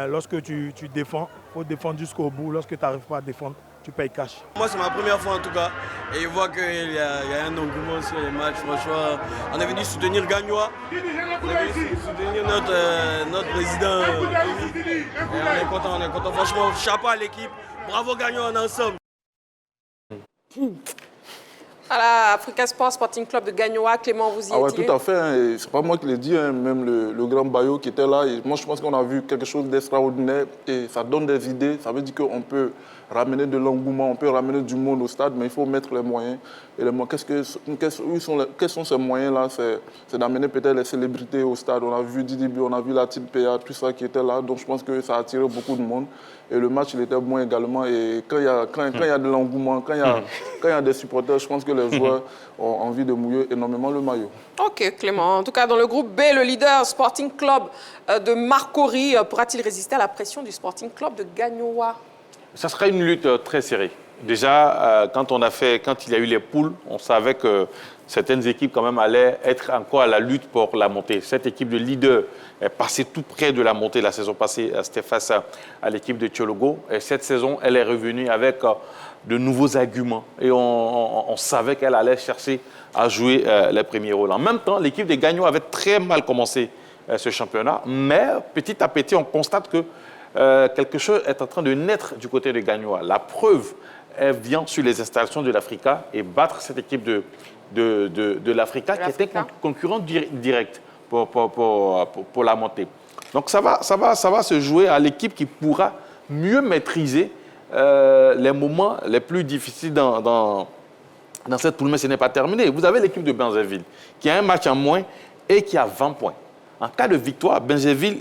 Lorsque tu défends, il faut défendre jusqu'au bout. Lorsque tu n'arrives pas à défendre, tu payes cash. Moi, c'est ma première fois en tout cas. Et je vois qu'il y a un engouement sur les matchs. Franchement, on est venu soutenir Gagnoa. On est venu soutenir notre président. Et on est content. Franchement, chapeau à l'équipe. Bravo Gagnoa, on est ensemble. À la Africa Sport Sporting Club de Gagnoa, Clément, vous y étiez? Oui, tout à fait. Hein. C'est pas moi qui l'ai dit, hein. Même le grand Bayo qui était là. Et moi, je pense qu'on a vu quelque chose d'extraordinaire et ça donne des idées. Ça veut dire qu'on peut ramener de l'engouement, on peut ramener du monde au stade, mais il faut mettre les moyens. Et les moyens, quels sont ces moyens-là? C'est d'amener peut-être les célébrités au stade. On a vu Didi B, on a vu la Team PA, tout ça qui était là. Donc je pense que ça a attiré beaucoup de monde. Et le match, il était bon également. Et quand il y a de l'engouement, quand il y a des supporters, je pense que les joueurs ont envie de mouiller énormément le maillot. Ok, Clément. En tout cas, dans le groupe B, le leader Sporting Club de Marcory pourra-t-il résister à la pression du Sporting Club de Gagnoa? Ça sera une lutte très serrée. Déjà, quand il y a eu les poules, on savait que certaines équipes quand même allaient être encore à la lutte pour la montée. Cette équipe de leader est passée tout près de la montée la saison passée. C'était face à l'équipe de Tchologo. Et cette saison, elle est revenue avec de nouveaux arguments. Et on savait qu'elle allait chercher à jouer les premiers rôles. En même temps, l'équipe des Gagnoa avait très mal commencé ce championnat. Mais petit à petit, on constate que quelque chose est en train de naître du côté de Gagnoa. La preuve, elle vient sur les installations de l'Africa et battre cette équipe de l'Africa qui était concurrent direct pour la montée. Donc ça va se jouer à l'équipe qui pourra mieux maîtriser les moments les plus difficiles dans cette poule. Mais ce n'est pas terminé. Vous avez l'équipe de Benjerville qui a un match en moins et qui a 20 points. En cas de victoire, Benjerville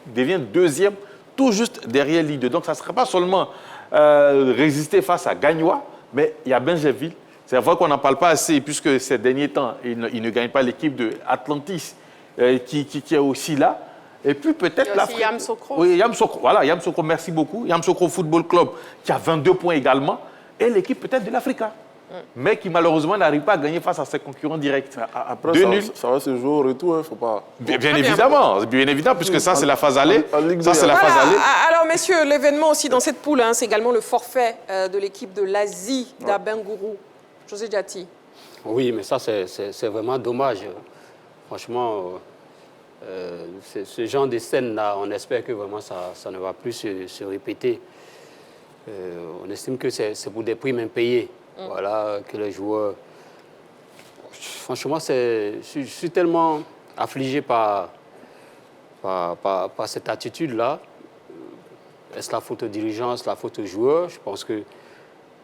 devient deuxième, tout juste derrière leader. Donc ça ne sera pas seulement résister face à Gagnoa, mais il y a Benjerville. C'est vrai qu'on n'en parle pas assez, puisque ces derniers temps, il ne gagne pas l'équipe de Atlantis, qui est aussi là. Et puis peut-être l'Afrique. Yamoussoukro. Oui, Yamoussoukro. Voilà, Yamoussoukro, merci beaucoup. Yamoussoukro Football Club, qui a 22 points également. Et l'équipe peut-être de l'Africa. mais qui malheureusement n'arrive pas à gagner face à ses concurrents directs. Après, ça va se jouer au retour, il ne faut pas... Bien évidemment, puisque ça c'est la phase allée. Ça c'est la phase allée. Alors messieurs, l'événement aussi dans cette poule, c'est également le forfait de l'équipe de l'Asie d'Abengourou. José Diati. Oui, mais ça c'est vraiment dommage. Franchement, ce genre de scène-là, on espère que vraiment ça ne va plus se répéter. On estime que c'est pour des primes impayées. Voilà, que les joueurs... Franchement, je suis tellement affligé par cette attitude-là. Est-ce la faute aux dirigeants, est-ce la faute aux joueurs? Je pense que,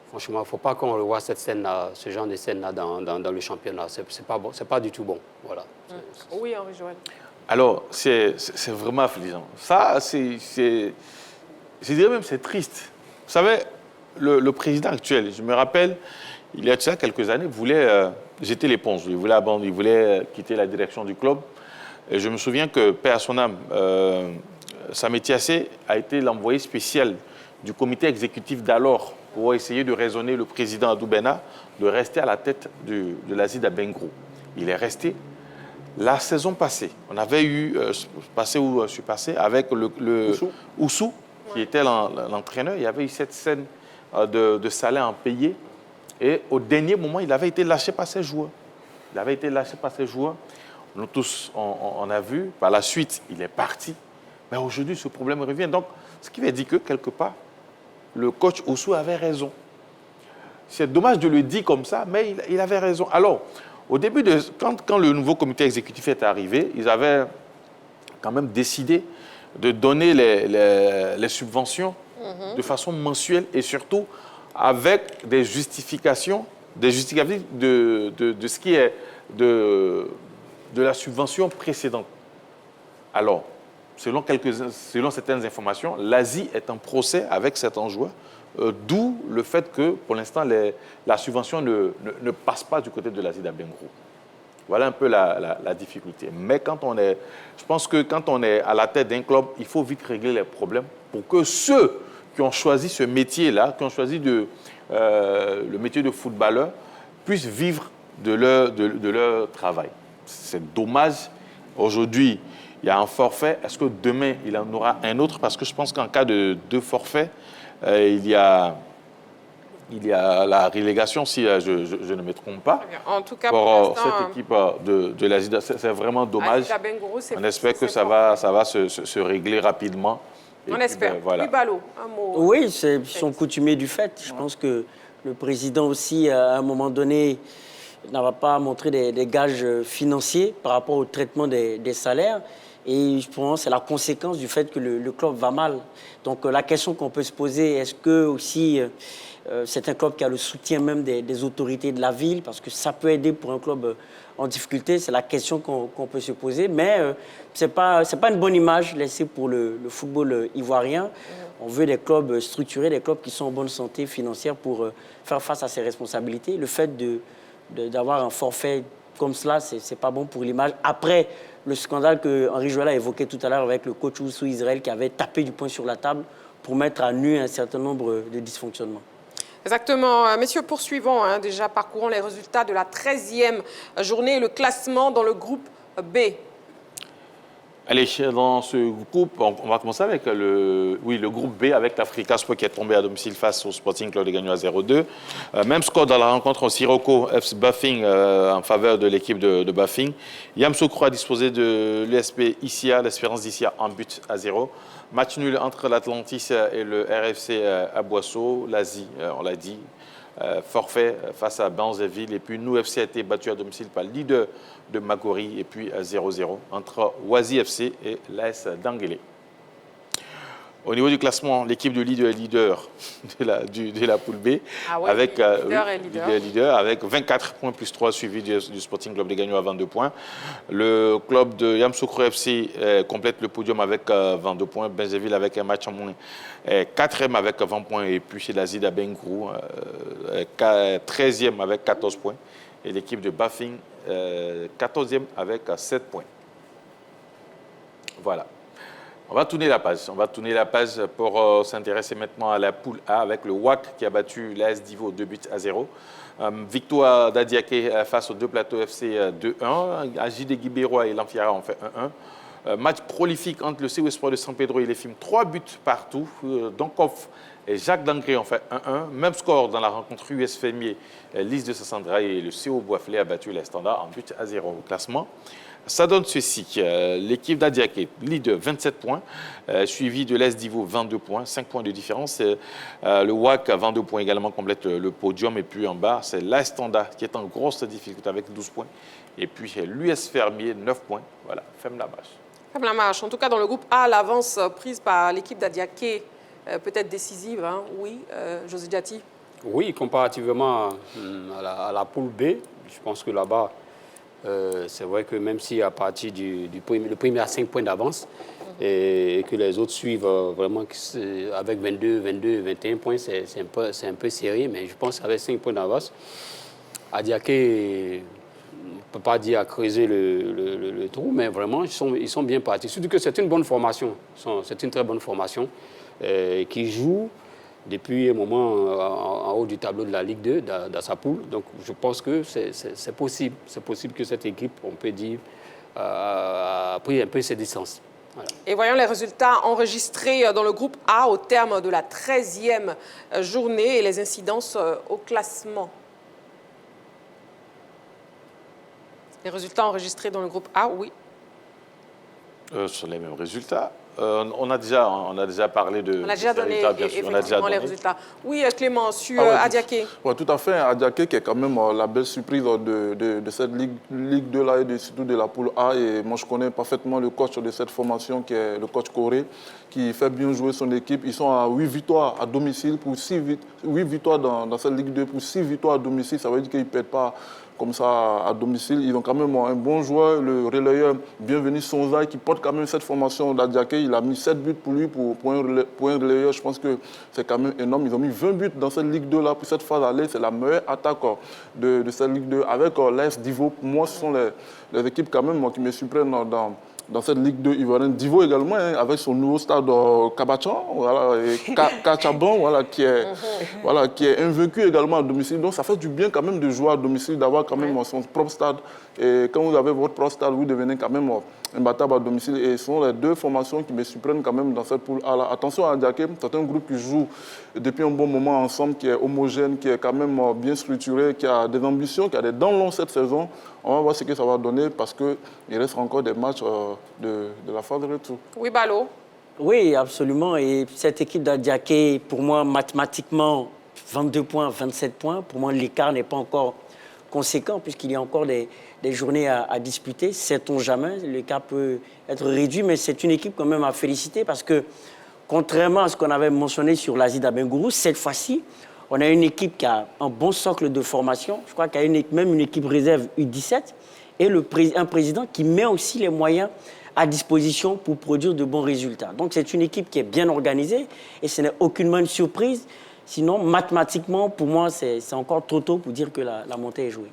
franchement, il ne faut pas qu'on revoie cette scène-là, ce genre de scène-là dans le championnat. C'est pas bon, c'est pas du tout bon. Voilà. Oui, Henri-Joël. Alors, c'est vraiment affligeant. Ça, je dirais même c'est triste. Vous savez, le président actuel, je me rappelle, il y a quelques années, voulait jeter l'éponge. Il voulait abandonner, il voulait quitter la direction du club. Et je me souviens que, paix à son âme, Samé Tiassé a été l'envoyé spécial du comité exécutif d'alors pour essayer de raisonner le président Adou Bena de rester à la tête de l'Asie d'Abengourou. Il est resté. La saison passée, on avait eu, passé où je suis passé, avec le Oussou, qui était l'entraîneur. Il y avait eu cette scène de salaire impayé. Et au dernier moment, il avait été lâché par ses joueurs. Nous tous, on a vu. Par la suite, il est parti. Mais aujourd'hui, ce problème revient. Donc, ce qui veut dire que, quelque part, le coach Oussou avait raison. C'est dommage de le dire comme ça, mais il avait raison. Alors, au début, quand le nouveau comité exécutif est arrivé, ils avaient quand même décidé de donner les subventions de façon mensuelle et surtout avec des justificatifs de ce qui est de la subvention précédente. Alors, selon certaines informations, l'Asie est en procès avec certains joueurs, d'où le fait que, pour l'instant, la subvention ne passe pas du côté de l'Asie d'Abengourou. Voilà un peu la difficulté. Mais je pense que quand on est à la tête d'un club, il faut vite régler les problèmes pour que ceux qui ont choisi ce métier-là, qui ont choisi le métier de footballeur, puissent vivre de leur travail. C'est dommage. Aujourd'hui, il y a un forfait. Est-ce que demain, il en aura un autre? Parce que je pense qu'en cas de forfait, il y a la relégation, si je ne me trompe pas. En tout cas, pour cette équipe de l'Asie. C'est vraiment dommage. On espère que ça va se régler rapidement. On espère. Voilà. Balo, un mot. Oui, c'est son coutumier du fait. Je pense que le président aussi, à un moment donné, n'a pas montré des gages financiers par rapport au traitement des salaires. Et je pense que c'est la conséquence du fait que le club va mal. Donc la question qu'on peut se poser, est-ce que aussi c'est un club qui a le soutien même des autorités de la ville? Parce que ça peut aider pour un club en difficulté, c'est la question qu'on peut se poser. Mais ce n'est pas une bonne image laissée pour le football ivoirien. On veut des clubs structurés, des clubs qui sont en bonne santé financière pour faire face à ces responsabilités. Le fait d'avoir un forfait comme cela, ce n'est pas bon pour l'image. Après le scandale que Henri-Joël a évoqué tout à l'heure avec le coach Oussou Israël qui avait tapé du poing sur la table pour mettre à nu un certain nombre de dysfonctionnements. Exactement. Messieurs, poursuivons. Déjà, parcourons les résultats de la 13e journée et le classement dans le groupe B. Allez, dans ce groupe, on va commencer avec le groupe B avec l'Africa Sport qui est tombé à domicile face au Sporting Club de Gagnon à 0-2. Même score dans la rencontre au Sirocco FC Bafing en faveur de l'équipe de Bafing. Yamoussoukro a disposé de l'USP Issia, l'Espérance d'Issia en but à 0. Match nul entre l'Atlantis et le RFC Aboisseau. L'Asie, on l'a dit. Forfait face à Banzeville. Et puis nous, FC a été battu à domicile par le leader de Magori. Et puis 0-0 entre Oasis FC et l'AS d'Anguélé. Au niveau du classement, l'équipe de leader de la poule B, avec leader avec 24 points plus 3 suivi du Sporting Club de Gagnon à 22 points. Le club de Yamoussoukro FC complète le podium avec 22 points. Benzeville avec un match en moins, 4e avec 20 points. Et puis chez l'Asie d'Abengourou, 13e avec 14 points. Et l'équipe de Bafing, 14e avec 7 points. Voilà. On va tourner la page. On va tourner la page pour s'intéresser maintenant à la poule A avec le WAC qui a battu l'AS Divo 2-0. Victoire d'Adiaké face aux deux plateaux FC 2-1. AJD Guibérois et l'Amfiara ont fait 1-1. Match prolifique entre le CO Espoir de San Pedro et les Films. 3 buts partout. Donkov et Jacques Dangré ont fait 1-1. Même score dans la rencontre US Fémier. Lys de Sassandra et le CO Boisflé a battu les Standards en 2-0 au classement. Ça donne ceci, l'équipe d'Adiaké, leader, 27 points, suivi de l'AS Divo, 22 points, 5 points de différence. Le WAC, 22 points également, complète le podium. Et puis en bas, c'est l'AS Standard qui est en grosse difficulté avec 12 points. Et puis l'US Fermier, 9 points. Voilà, ferme la marche. Ferme la marche. En tout cas, dans le groupe A, l'avance prise par l'équipe d'Adiaké peut-être décisive, hein? Oui, José Diati. Oui, comparativement à la poule B, je pense que là-bas, c'est vrai que même si à partir le premier a 5 points d'avance et que les autres suivent vraiment avec 22, 21 points, c'est un peu serré, mais je pense qu'avec 5 points d'avance, Adiaké, on ne peut pas dire à creuser le trou, mais vraiment, ils sont bien partis. Surtout que c'est une bonne formation, c'est une très bonne formation qui joue depuis un moment en haut du tableau de la Ligue 2, dans sa poule. Donc je pense que c'est possible. C'est possible que cette équipe, on peut dire, a pris un peu ses distances. Voilà. Et voyons les résultats enregistrés dans le groupe A au terme de la 13e journée et les incidences au classement. Les résultats enregistrés dans le groupe A, oui. Ce sont les mêmes résultats. On a déjà parlé de... On a déjà donné effectivement les résultats. Oui, Clément, sur Adiaké. Oui, tout à fait. Adiaké qui est quand même la belle surprise de cette Ligue 2 là et surtout de la poule A. Et moi, je connais parfaitement le coach de cette formation qui est le coach Corée, qui fait bien jouer son équipe. Ils sont à 8 victoires à domicile, pour 8 victoires dans cette Ligue 2, pour 6 victoires à domicile. Ça veut dire qu'ils ne perdent pas comme ça à domicile. Ils ont quand même un bon joueur, le relayeur Bienvenu Sonza, qui porte quand même cette formation d'Adiaké. Il a mis 7 buts pour lui, pour un relayeur. Je pense que c'est quand même énorme. Ils ont mis 20 buts dans cette Ligue 2 là pour cette phase aller. C'est la meilleure attaque de cette Ligue 2. Avec l'AS Divo, pour moi, ce sont les équipes quand même qui me surprennent dans cette Ligue 2 ivoirienne. Divo également, hein, avec son nouveau stade Kabachan, voilà, et Kachaban, voilà, qui est invaincu également à domicile. Donc ça fait du bien quand même de jouer à domicile, d'avoir quand même son propre stade. Et quand vous avez votre propre stade, vous devenez quand même imbattable à domicile. Et ce sont les deux formations qui me surprennent quand même dans cette poule A. Attention à Adiaké, c'est un groupe qui joue depuis un bon moment ensemble, qui est homogène, qui est quand même bien structuré, qui a des ambitions, qui a des dents longues cette saison. On va voir ce que ça va donner parce qu'il reste encore des matchs de la phase de retour. Oui, Balo. Oui, absolument. Et cette équipe d'Adiaké, pour moi, mathématiquement, 22 points, 27 points. Pour moi, l'écart n'est pas encore conséquent puisqu'il y a encore des journées à disputer. Sait-on jamais, l'écart peut être réduit, mais c'est une équipe quand même à féliciter parce que, contrairement à ce qu'on avait mentionné sur l'Asie d'Abengourou, cette fois-ci, on a une équipe qui a un bon socle de formation. Je crois qu'il y a même une équipe réserve U17 et un président qui met aussi les moyens à disposition pour produire de bons résultats. Donc c'est une équipe qui est bien organisée et ce n'est aucunement une surprise. Sinon, mathématiquement, pour moi, c'est encore trop tôt pour dire que la montée est jouée.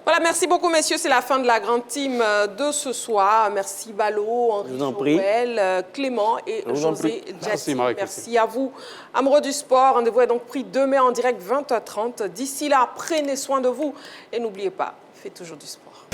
Voilà, merci beaucoup, messieurs. C'est la fin de la grande team de ce soir. Merci, Balo, Henri Joël, Clément et José Diati. Merci à vous. Amoureux du sport, rendez-vous est donc pris demain en direct 20h30. D'ici là, prenez soin de vous et n'oubliez pas, faites toujours du sport.